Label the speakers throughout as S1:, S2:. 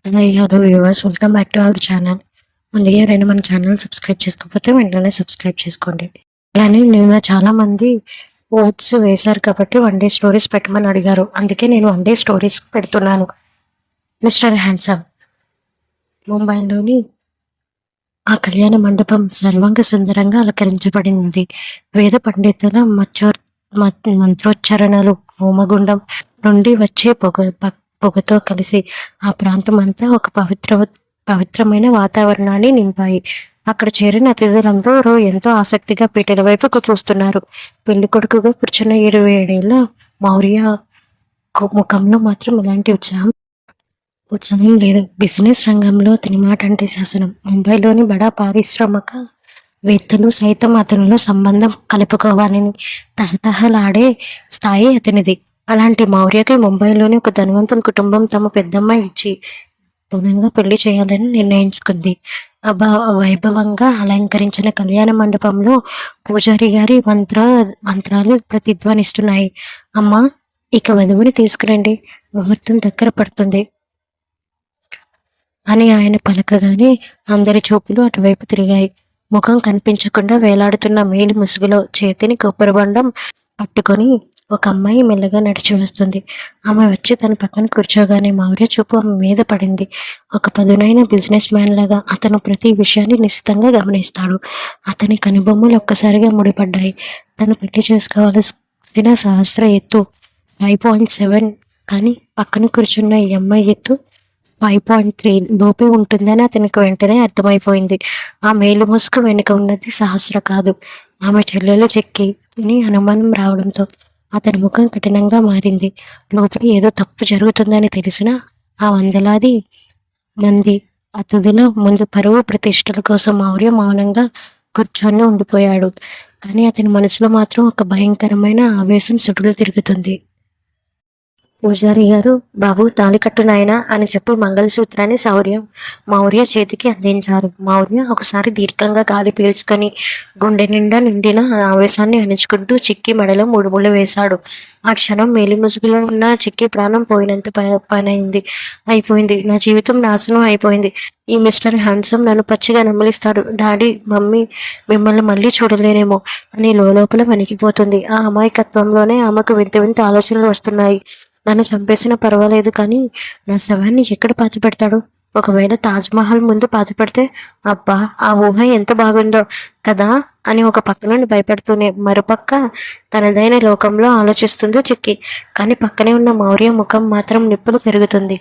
S1: Hi hello viewers, welcome back to our channel. ముందుగా ఎవరైనా మన ఛానల్ సబ్స్క్రైబ్ చేసుకోకపోతే వెంటనే సబ్స్క్రైబ్ చేసుకోండి. అలానే నిన్న చాలామంది ఓట్స్ వేశారు కాబట్టి 1 డే స్టోరీస్ పెట్టమని అడిగారు. అందుకే నేను 1 డే స్టోరీస్ పెడుతున్నాను. Mister handsome. ముంబైలోని ఆ కళ్యాణ మండపం సర్వాంగ సుందరంగా అలంకరించబడింది. వేద పండితుల మంత్రోచ్చారణలు, హోమగుండం నుండి వచ్చే పొగతో కలిసి ఆ ప్రాంతం అంతా ఒక పవిత్రమైన వాతావరణాన్ని నింపాయి. అక్కడ చేరిన అతిథులందరూ ఎంతో ఆసక్తిగా పీటల వైపుకు చూస్తున్నారు. పెళ్లి కొడుకుగా కూర్చున్న 27 ఏళ్ల మౌర్య ముఖంలో మాత్రం ఎలాంటి ఉత్సాహం లేదు. బిజినెస్ రంగంలో అతని మాట అంటే శాసనం. ముంబైలోని బడా పారిశ్రామిక వేత్తలు సైతం అతనిలో సంబంధం కలుపుకోవాలని తహతహలాడే స్థాయి అతనిది. అలాంటి మౌర్యకి ముంబైలోని ఒక ధనవంతుల కుటుంబం తమ పెద్దమ్మాయి ఇచ్చి ఘనంగా పెళ్లి చేయాలని నిర్ణయించుకుంది. వైభవంగా అలంకరించిన కళ్యాణ మండపంలో పూజారి గారి మంత్రాలు ప్రతిధ్వనిస్తున్నాయి. అమ్మా, ఇక వధువుని తీసుకురండి, ముహూర్తం దగ్గర పడుతుంది అని ఆయన పలకగానే అందరి చూపులు అటువైపు తిరిగాయి. ముఖం కనిపించకుండా వేలాడుతున్న మేలి ముసుగులో చేతిని కొబ్బరిబండం పట్టుకొని ఒక అమ్మాయి మెల్లగా నడిచి వస్తుంది. ఆమె వచ్చి తన పక్కన కూర్చోగానే మౌర్య చూపు ఆమె మీద పడింది. ఒక పదునైన బిజినెస్ మ్యాన్ లాగా అతను ప్రతి విషయాన్ని నిశితంగా గమనిస్తాడు. అతని కనుబొమ్మలు ఒక్కసారిగా ముడిపడ్డాయి. తను పెళ్లి చేసుకోవాల్సిన సహస్ర ఎత్తు 5.7, కానీ పక్కన కూర్చున్న ఈ అమ్మాయి ఎత్తు 5.3 లోపే ఉంటుందని అతనికి వెంటనే అర్థమైపోయింది. ఆ మేలు ముసుగు వెనుక ఉన్నది సహస్ర కాదు, ఆమె చెల్లెలు చెక్కి అని అనుమానం రావడంతో అతని ముఖం కఠినంగా మారింది. లోపల ఏదో తప్పు జరుగుతుందని తెలిసినా ఆ వందలాది మంది అతిథుల ముందు పరువు ప్రతిష్టల కోసం మౌర్య మౌనంగా కూర్చొని ఉండిపోయాడు. కానీ అతని మనసులో మాత్రం ఒక భయంకరమైన ఆవేశం సుడులు తిరుగుతుంది. పూజారి గారు, బాబు తాళికట్టు నాయనా అని చెప్పి మంగళసూత్రాన్ని మౌర్య చేతికి అందించారు. మౌర్య ఒకసారి దీర్ఘంగా గాలి పీల్చుకొని గుండె నిండా నిండిన ఆవేశాన్ని అణుచుకుంటూ చిక్కి మెడలో 3 ముళ్ళు వేశాడు. ఆ క్షణం మేలి ముసుగులో ఉన్న చిక్కి ప్రాణం పోయినంత అయిపోయింది. నా జీవితం నాశనం అయిపోయింది. ఈ మిస్టర్ హ్యాండ్సమ్ నన్ను పచ్చిగా నమ్మలిస్తాడు. డాడీ, మమ్మీ మిమ్మల్ని మళ్ళీ చూడలేనేమో అని లోపల వణికిపోతుంది. ఆ అమాయకత్వంలోనే ఆమెకు వింత వింత ఆలోచనలు వస్తున్నాయి. నన్ను చంపేసినా పర్వాలేదు, కానీ నా శవాన్ని ఎక్కడ పాతిపెడతాడు? ఒకవేళ తాజ్మహల్ ముందు పాతిపెడితే? అబ్బా, ఆ ఊహ ఎంత బాగుందో కదా అని ఒక పక్క నుండి భయపడుతూనే మరోపక్క తనదైన లోకంలో ఆలోచిస్తుంది చిక్కి. కానీ పక్కనే ఉన్న మౌర్య ముఖం మాత్రం నిప్పులు తిరుగుతుంది.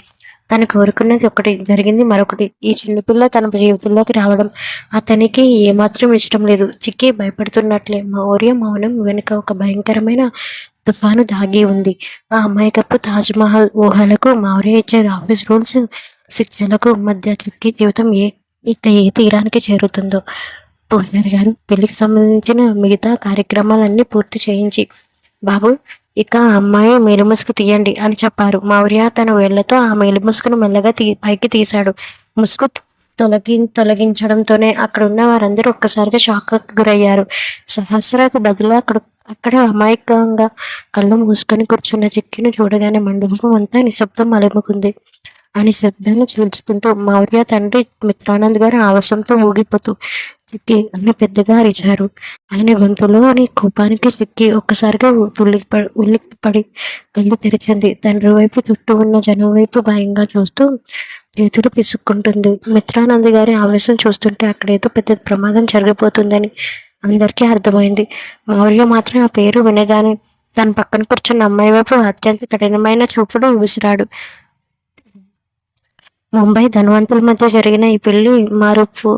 S1: తను కోరుకున్నది ఒకటి, జరిగింది మరొకటి. ఈ చిన్నపిల్ల తన జీవితంలోకి రావడం అతనికి ఏమాత్రం ఇష్టం లేదు. చిక్కి భయపడుతున్నట్లే మౌర్య మౌనం వెనుక ఒక భయంకరమైన తుఫాను దాగి ఉంది. ఆ అమాయకపు తాజ్మహల్ ఊహలకు, మౌర్య ఇచ్చే ఆఫీస్ రూల్స్ శిక్షలకు మధ్య చిక్కి జీవితం ఏ తీరానికి చేరుతుందో. పూజారి గారు పెళ్లికి సంబంధించిన మిగతా కార్యక్రమాలన్నీ పూర్తి చేయించి, బాబు ఇక అమ్మాయి మేలుముసుగు తీయండి అని చెప్పారు. మౌర్య తన వేళ్లతో ఆ మేలుముసుగును మెల్లగా పైకి తీశాడు. ముసుగు తొలగించడంతోనే అక్కడ ఉన్న వారందరూ ఒక్కసారిగా షాక్ గురయ్యారు. సహస్రకు బదులు అక్కడ అమాయకంగా కళ్ళు మూసుకొని కూర్చున్న చిక్కిని చూడగానే మండపం అంతా నిశ్శబ్దం అలుముకుంది. ఆ నిశ్శబ్దాన్ని చీల్చుకుంటూ మౌర్య తండ్రి మిత్రానంద్ గారు ఆవేశంతో ఊగిపోతూ చిక్కి అని పెద్దగా అరిచారు. ఆయన గొంతులోని కోపానికి చిక్కి ఒక్కసారిగా ఉలిక్కిపడి కళ్ళు తెరిచింది. తండ్రి వైపు, చుట్టూ ఉన్న జనం వైపు భయంగా చూస్తూ చేతులు పిసుక్కుంటుంది. మిత్రానంద్ గారి ఆవేశం చూస్తుంటే అక్కడేదో పెద్ద ప్రమాదం జరగబోతుందని అందరికీ అర్థమైంది. మౌర్య మాత్రం ఆ పేరు వినగానే తన పక్కన కూర్చున్న అమ్మాయి వైపు అత్యంత కఠినమైన చూపుడు విసిరాడు. ముంబై ధనవంతుల మధ్య జరిగిన ఈ పెళ్లి మారుపు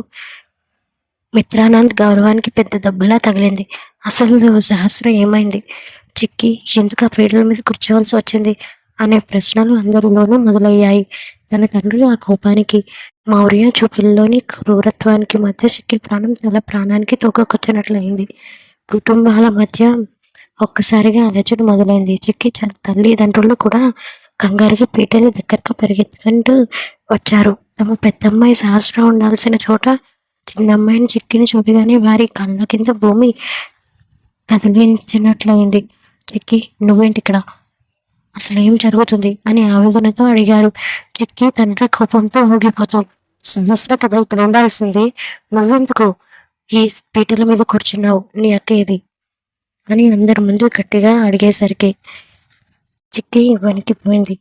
S1: మిత్రానంద్ గౌరవానికి పెద్ద దెబ్బలా తగిలింది. అసలు సహస్ర ఏమైంది? చిక్కి ఎందుకు ఆ పీటల మీద కూర్చోవలసి వచ్చింది అనే ప్రశ్నలు అందరిలోనూ మొదలయ్యాయి. తన తండ్రి ఆ కోపానికి, మౌర్య చూపుల్లోని క్రూరత్వానికి మధ్య చిక్కి ప్రాణం తన ప్రాణానికి తోకొచ్చినట్లయింది. కుటుంబాల మధ్య ఒక్కసారిగా అలజడి మొదలైంది. చిక్కి తల్లిదండ్రులు కూడా కంగారుగా పీటల దగ్గరకు పరిగెత్తుకుంటూ వచ్చారు. తమ పెద్దమ్మాయి సహస్ర ఉండాల్సిన చోట చిన్నమ్మాయిని చిక్కిని చూడగానే వారి కళ్ళ కింద భూమి కదిలించినట్లయింది. చిక్కి, నువ్వేంటి ఇక్కడ? అసలు ఏం జరుగుతుంది అని ఆవేదనతో అడిగారు. చిక్కి తండ్రి కోపంతో ఊగిపోతూ, సహస్ర కథ ఇక్కడ ఉండాల్సింది, నువ్వెందుకు ఈ పీటల మీద కూర్చున్నావు, నీ అక్క ఏది అని అందరి ముందు గట్టిగా అడిగేసరికి చిక్కి వణికిపోయింది.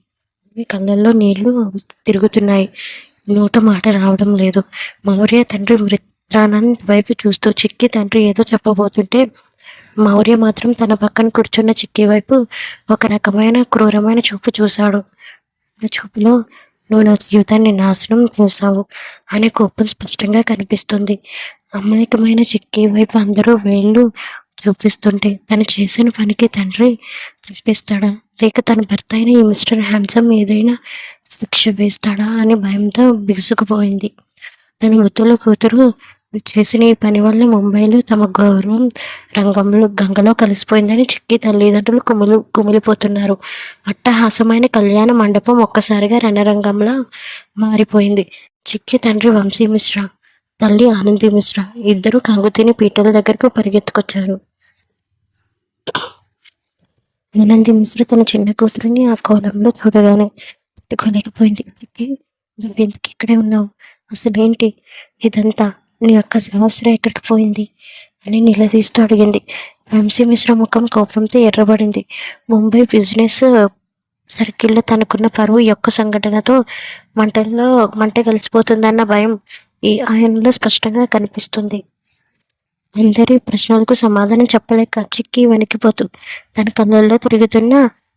S1: కళ్ళల్లో నీళ్లు తిరుగుతున్నాయి. నోట మాట రావడం లేదు. మౌర్య తండ్రి మిత్రానంద్ వైపు చూస్తూ చిక్కి తండ్రి ఏదో చెప్పబోతుంటే మౌర్య మాత్రం తన పక్కన కూర్చున్న చిక్కి వైపు ఒక రకమైన క్రూరమైన చూపు చూశాడు. ఆ చూపులో నువ్వు నా జీవితాన్ని నాశనం చేశావు అనే కోపం స్పష్టంగా కనిపిస్తుంది. అమాయకమైన చిక్కి వైపు అందరూ వేళ్ళు చూపిస్తుంటే తను చేసిన పనికి తండ్రి కనిపిస్తాడా, లేక తన భర్త అయిన ఈ మిస్టర్ హ్యాండ్సమ్ ఏదైనా శిక్ష వేస్తాడా అని భయంతో బిగుసుకుపోయింది. తన ముద్దుల కూతురు చేసిన ఈ పని వల్ల ముంబైలో తమ గౌరవం గంగలో కలిసిపోయిందని చిక్కి తల్లిదండ్రులు కుమిలిపోతున్నారు. అట్టహాసమైన కళ్యాణ మండపం ఒక్కసారిగా రణరంగంలా మారిపోయింది. చిక్కి తండ్రి వంశీ మిశ్రా, తల్లి ఆనంది మిశ్రా ఇద్దరు కంగుతిని పీటల దగ్గరకు పరిగెత్తుకొచ్చారు. ఆనంది మిశ్రా తన చిన్న కూతురిని ఆ కోలంలో చూడగానే పట్టుకోలేకపోయింది. నువ్వెందుకు ఇక్కడే ఉన్నావు, అసలేంటి ఇదంతా, నీ యొక్క సహస్ర ఎక్కడికి పోయింది అని నిలదీస్తూ అడిగింది. వంశీ మిశ్రా ముఖం కోపంతో ఎర్రబడింది. ముంబై బిజినెస్ సర్కిల్లో తనకున్న పరువు యొక్క సంఘటనతో మంట కలిసిపోతుందన్న భయం ఈ ఆయనలో స్పష్టంగా కనిపిస్తుంది. అందరి ప్రశ్నలకు సమాధానం చెప్పలేక చిక్కి వణికిపోతూ తన కళ్ళల్లో తిరుగుతున్న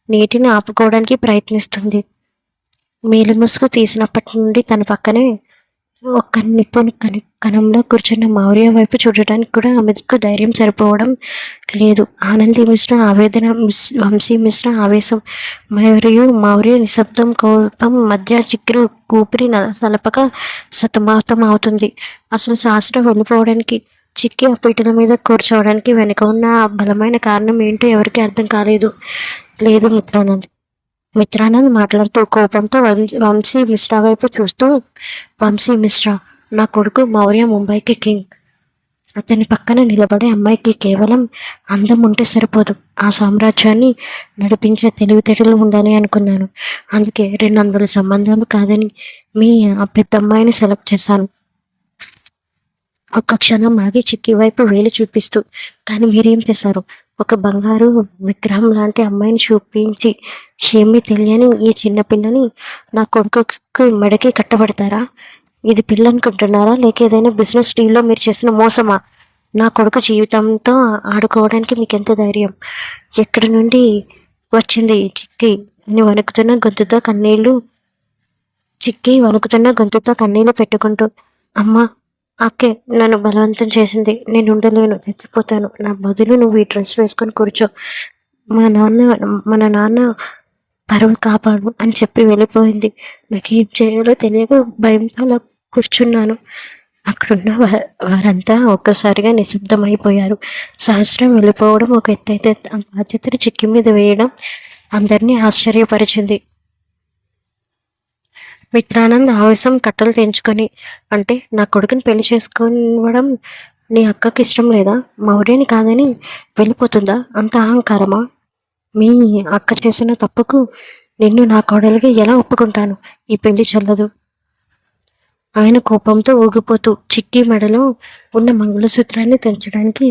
S1: నీటిని ఆపుకోవడానికి ప్రయత్నిస్తుంది. మేలు ముసుగు తీసినప్పటి నుండి తన పక్కనే ఒక్క నిప్పుని కణంలో కూర్చున్న మౌర్య వైపు చూడడానికి కూడా ఆమెకు ధైర్యం సరిపోవడం లేదు. ఆనంది మిశ్రా ఆవేదన, వంశీ మిశ్రా ఆవేశం మరియు మౌర్య నిశ్శబ్దం కోపం మధ్య చిక్కిరి ఊపిరి సలపక సతమతం అవుతుంది. అసలు శాస్త్రం వెళ్ళిపోవడానికి, చిక్కి ఆ పీటల మీద కూర్చోవడానికి వెనుక ఉన్న బలమైన కారణం ఏంటో ఎవరికి అర్థం కాలేదు. లేదు మిత్రానంద్ మాట్లాడుతూ కోపంతో వంశీ మిశ్రా వైపు చూస్తూ, వంశీ మిశ్రా నా కొడుకు మౌర్య ముంబైకి కింగ్. అతని పక్కన నిలబడే అమ్మాయికి కేవలం అందం ఉంటే సరిపోదు, ఆ సామ్రాజ్యాన్ని నడిపించే తెలివితేటలు ఉండాలి అనుకున్నాను. అందుకే 200 సంబంధాలు కాదని మీ ఆ పెద్ద అమ్మాయిని సెలెక్ట్ చేశాను. ఒక్క క్షణం ఆగి చిక్కి వైపు వేలు చూపిస్తూ, కానీ మీరేం చేశారు, ఒక బంగారు విగ్రహం లాంటి అమ్మాయిని చూపించి ఏమీ తెలియని ఈ చిన్న పిల్లని నా కొడుకుకి మెడకి కట్టబడతారా? ఇది పిల్ల అనుకుంటున్నారా, లేక ఏదైనా బిజినెస్ డీల్లో మీరు చేసిన మోసమా? నా కొడుకు జీవితంతో ఆడుకోవడానికి మీకు ఎంత ధైర్యం? ఎక్కడి నుండి వచ్చింది చిక్కి అని వణుకుతున్న గొంతుతో కన్నీళ్లు పెట్టుకుంటూ, అమ్మా అక్కే నన్ను బలవంతం చేసింది, నేను ఉండలేను, ఎత్తిపోతాను, నా బదులు నువ్వు ఈ డ్రెస్ వేసుకొని కూర్చో, మన నాన్న పరువు కాపాడు అని చెప్పి వెళ్ళిపోయింది. నాకు ఏం చేయాలో తెలియక భయంతో అలా కూర్చున్నాను. అక్కడున్న వారంతా ఒక్కసారిగా నిశ్శబ్దమైపోయారు. సహస్రం వెళ్ళిపోవడం ఒక ఎత్తైతే ఆ బాధ్యతను చిక్కి మీద వేయడం అందరినీ ఆశ్చర్యపరిచింది. మిత్రానంద్ ఆవేశం కట్టలు తెంచుకొని, అంటే నా కొడుకుని పెళ్లి చేసుకోవడం నీ అక్కకి ఇష్టం లేదా? మౌర్యని కాదని వెళ్ళిపోతుందా? అంత అహంకారమా? మీ అక్క చేసిన తప్పుకు నిన్ను నా కోడలిగా ఎలా ఒప్పుకుంటాను? ఈ పెళ్లి చెల్లదు. ఆయన కోపంతో ఊగిపోతూ చిక్కి మెడలో ఉన్న మంగళసూత్రాన్ని తెంచడానికి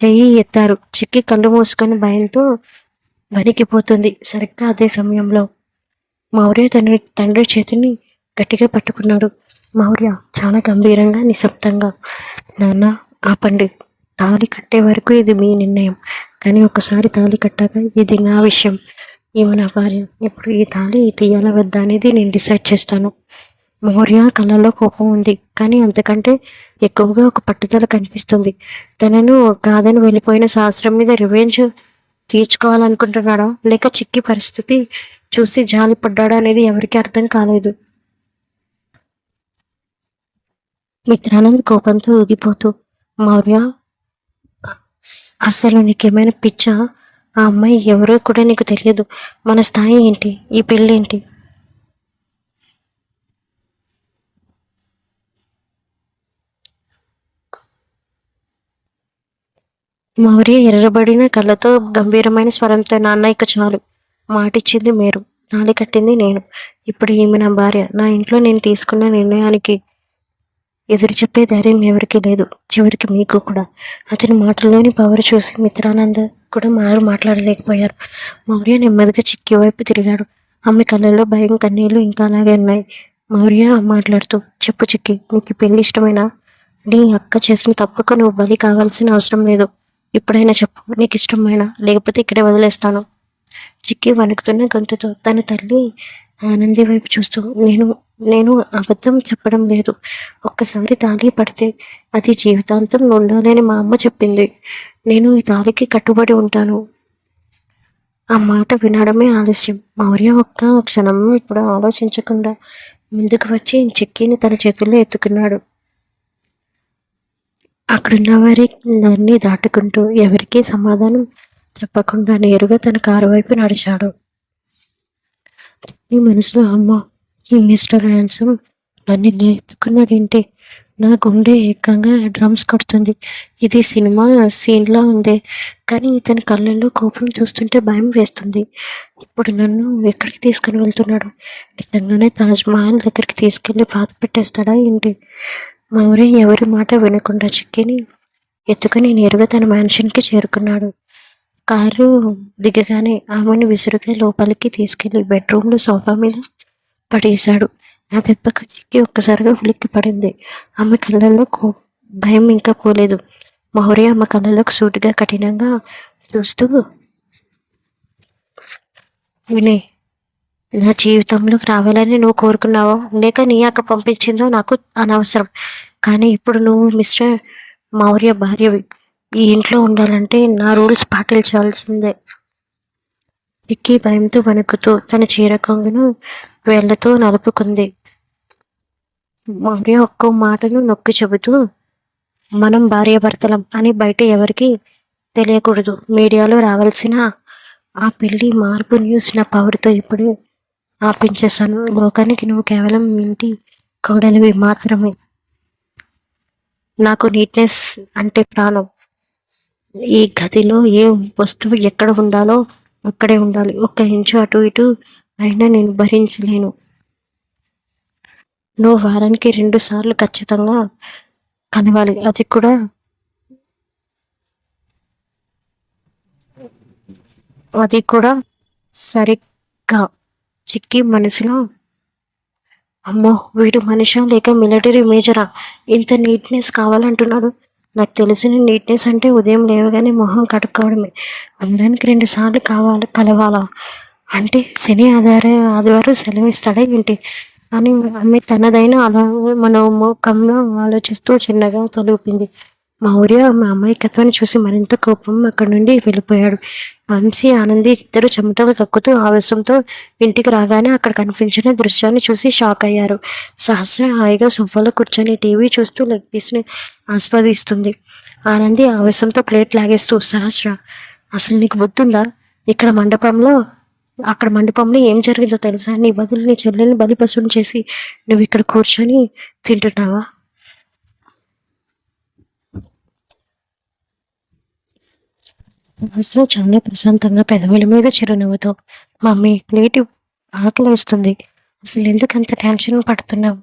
S1: చెయ్యి ఎత్తారు. చిక్కి కళ్ళు మూసుకొని భయంతో వణికిపోతుంది. సరిగ్గా అదే సమయంలో మౌర్య తన తండ్రి చేతిని గట్టిగా పట్టుకున్నాడు. మౌర్య చాలా గంభీరంగా నిశ్శబ్దంగా, నాన్న ఆపండి, తాళి కట్టే వరకు ఇది మీ నిర్ణయం, కానీ ఒకసారి తాళి కట్టాక ఇది నా విషయం. ఈమె నా భార్య, ఇప్పుడు ఈ తాళి తీయాలా వద్దా అనేది నేను డిసైడ్ చేస్తాను. మౌర్య కళ్ళలో కోపం ఉంది, కానీ అంతకంటే ఎక్కువగా ఒక పట్టుదల కనిపిస్తుంది. తనను కాదని వెళ్ళిపోయిన శాస్త్రం మీద రివెంజ్ తీర్చుకోవాలనుకుంటున్నాడా, లేక చిక్కి పరిస్థితి చూసి జాలి పడ్డాడా అనేది ఎవరికి అర్థం కాలేదు. మిత్రానంద్ కోపంతో ఊగిపోతూ, మౌర్య అసలు నీకేమైనా పిచ్చా? ఆ అమ్మాయి ఎవరో కూడా నీకు తెలియదు. మన స్థాయి ఏంటి, ఈ పెళ్ళేంటి? మౌర్య ఎర్రబడిన కళ్ళతో గంభీరమైన స్వరంతో, నాన్న ఇక చాలు, మాటిచ్చింది మీరు, తాళి కట్టింది నేను. ఇప్పుడు ఈమె నా భార్య. నా ఇంట్లో నేను తీసుకున్న నిర్ణయానికి ఎదురు చెప్పే ధైర్యం ఎవరికీ లేదు, చివరికి మీకు కూడా. అతని మాటల్లోని పవర్ చూసి మిత్రానంద కూడా మాట్లాడలేకపోయారు. మౌర్య నెమ్మదిగా చిక్కి వైపు తిరిగాడు. ఆమె కళ్ళల్లో భయం, కన్నీళ్లు ఇంకా అలాగే ఉన్నాయి. మౌర్య మాట్లాడుతూ, చెప్పు చిక్కి, నీకు పెళ్లి ఇష్టమేనా? నీ అక్క చేసిన తప్పుకు నువ్వు బలి కావాల్సిన అవసరం లేదు. ఇప్పుడైనా చెప్పు, నీకు ఇష్టమైనా, లేకపోతే ఇక్కడే వదిలేస్తాను. చిక్కి వణుకుతున్న గొంతుతో తన తల్లి ఆనంది వైపు చూస్తూ, నేను నేను అబద్ధం చెప్పడం లేదు. ఒక్కసారి తాళి పడితే అది జీవితాంతం ఉండాలని మా అమ్మ చెప్పింది. నేను ఈ తాళికి కట్టుబడి ఉంటాను. ఆ మాట వినడమే ఆలస్యం. మౌర్య ఒక్క క్షణం ఇప్పుడు ఆలోచించకుండా ముందుకు వచ్చి చిక్కిని తన చేతుల్లో ఎత్తుకున్నాడు. అక్కడున్న వారిని దాటుకుంటూ ఎవరికీ సమాధానం చెప్పకుండా నేరుగా తన కారు వైపు నడిచాడు. నీ మనసులో, అమ్మ, ఈ మిస్టర్ హ్యాన్సమ్ నన్ను ఇలా ఎత్తుకున్నాడేంటి? నా గుండె ఏకంగా డ్రమ్స్ కొడుతుంది. ఇది సినిమా సీన్లా ఉంది, కానీ ఇతని కళ్ళల్లో కోపం చూస్తుంటే భయం వేస్తుంది. ఇప్పుడు నన్ను ఎక్కడికి తీసుకుని వెళ్తున్నాడు? నిజంగానే తాజ్ మహల్ దగ్గరికి తీసుకెళ్లి పాత పెట్టేస్తాడా ఏంటి? మౌర్య ఎవరి మాట వినకుండా చిక్కిని ఎత్తుకుని నేరుగా తన మ్యాన్షన్కి చేరుకున్నాడు. కారు దిగగానే ఆమెను విసురుగా లోపలికి తీసుకెళ్లి బెడ్రూమ్లో సోఫా మీద పడేశాడు. ఆ దెబ్బకు చిక్కి ఒక్కసారిగా ఉలిక్కి పడింది. ఆమె కళ్ళల్లో భయం ఇంకా పోలేదు. మౌర్య ఆమె కళ్ళలోకి సూటిగా కఠినంగా చూస్తూ, వినయ్, నా జీవితంలోకి రావాలని నువ్వు కోరుకున్నావో లేక నీ అక్క పంపించిందో నాకు అనవసరం, కానీ ఇప్పుడు నువ్వు మిస్టర్ మౌర్య భార్యవి. ఈ ఇంట్లో ఉండాలంటే నా రూల్స్ పాటించాల్సిందే. చిక్కి భయంతో వణుకుతూ తన చీర కొంగును వేళ్లతో నలుపుకుంది. మౌర్య ఒక్కో మాటను నొక్కి చెబుతూ, మనం భార్యాభర్తలం అని బయట ఎవరికి తెలియకూడదు. మీడియాలో రావాల్సిన ఆ పెళ్లి మార్పు న్యూస్ నా పవర్తో ఇప్పుడు ఆపించేశాను. లోకానికి నువ్వు కేవలం ఇంటి కోడలివి మాత్రమే. నాకు నీట్నెస్ అంటే ప్రాణం. ఈ గదిలో ఏ వస్తువు ఎక్కడ ఉండాలో అక్కడే ఉండాలి. ఒక్క ఇంచు అటు ఇటు అయినా నేను భరించలేను. నువ్వు వారానికి 2 సార్లు ఖచ్చితంగా కలవాలి. అది కూడా సరిగ్గా. చిక్కి మనసులో, అమ్మో, వీడు మనిషా లేక మిలిటరీ మేజరా? ఇంత నీట్నెస్ కావాలంటున్నాడు. నాకు తెలిసిన నీట్నెస్ అంటే ఉదయం లేవగానే మొహం కడుక్కోవడమే. వారానికి 2 సార్లు కలవాలా అంటే శని ఆదివారం సెలవు ఇస్తాడా ఏంటి అని ఆమె తనదైన అలా మనోముఖంలో ఆలోచిస్తూ చిన్నగా తలూపింది. మౌర్య ఆమె అమాయకత్వాన్ని చూసి మరింత కోపం అక్కడి నుండి వెళ్ళిపోయాడు. వంశీ, ఆనంది ఇద్దరు చెమటలు కక్కుతూ ఆవేశంతో ఇంటికి రాగానే అక్కడ కనిపించిన దృశ్యాన్ని చూసి షాక్ అయ్యారు. సహస్ర హాయిగా సోఫాలో కూర్చొని టీవీ చూస్తూ లెగ్ పీస్ని ఆస్వాదిస్తుంది. ఆనంది ఆవేశంతో ప్లేట్ లాగేస్తూ, సహస్ర, అసలు నీకు బుద్ధుందా? అక్కడ మండపంలో ఏం జరిగిందో తెలుసా? నీ బదులు నీ చెల్లెల్ని బలిపశువుని చేసి నువ్వు ఇక్కడ కూర్చొని తింటున్నావా? అసలు చాలా ప్రశాంతంగా పెదవుల మీద చిరునవ్వుతో, మమ్మీ, ప్లేట్ ఆకలేస్తుంది. అసలు ఎందుకు అంత టెన్షన్ పడుతున్నావు?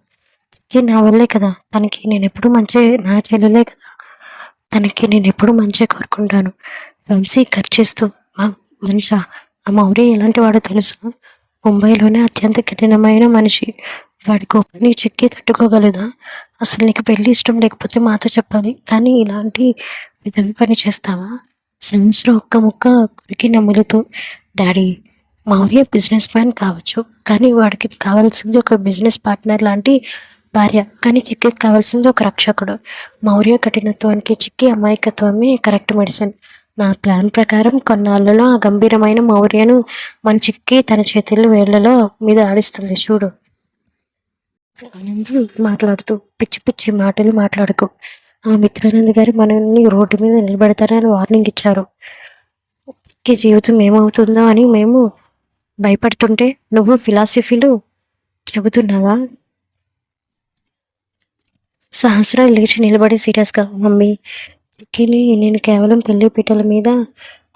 S1: నా వల్లే కదా తనకి నేను ఎప్పుడు నా చెల్లెలే కదా, తనకి నేను ఎప్పుడు మంచిగా కోరుకుంటాను. వంశీ ఖర్చిస్తూ, మంచా, ఆ మౌర్య ఎలాంటి వాడో తెలుసా? ముంబైలోనే అత్యంత కఠినమైన మనిషి. వాడి కోపాన్ని చెక్కి తట్టుకోగలదా? అసలు నీకు పెళ్లి ఇష్టం లేకపోతే మాతో చెప్పాలి, కానీ ఇలాంటి విధవి పని చేస్తావా? సైన్స్లో ఒక్క ముక్క కొరికి నమ్ములుతూ, డాడీ, మౌర్య బిజినెస్ మ్యాన్ కావచ్చు, కానీ వాడికి కావాల్సింది ఒక బిజినెస్ పార్ట్నర్ లాంటి భార్య. కానీ చిక్కి కావాల్సింది ఒక రక్షకుడు. మౌర్య కఠినత్వానికి చిక్కి అమాయకత్వమే కరెక్ట్ మెడిసిన్. నా ప్లాన్ ప్రకారం కొన్నాళ్ళలో ఆ గంభీరమైన మౌర్యను మన చిక్కి తన చేతుల వేళ్లలో మీద ఆడిస్తుంది చూడు. ఆనంద్ మాట్లాడుతూ, పిచ్చి పిచ్చి మాటలు మాట్లాడుకో. ఆ మిత్రానంద్ గారు మనల్ని రోడ్డు మీద నిలబెడతారని వార్నింగ్ ఇచ్చారు. జీవితం ఏమవుతుందో అని మేము భయపడుతుంటే నువ్వు ఫిలాసఫీలు చెబుతున్నావా? సహస్ర లేచి నిలబడి సీరియస్గా, మమ్మీ, నేను కేవలం పెళ్లి పీటల మీద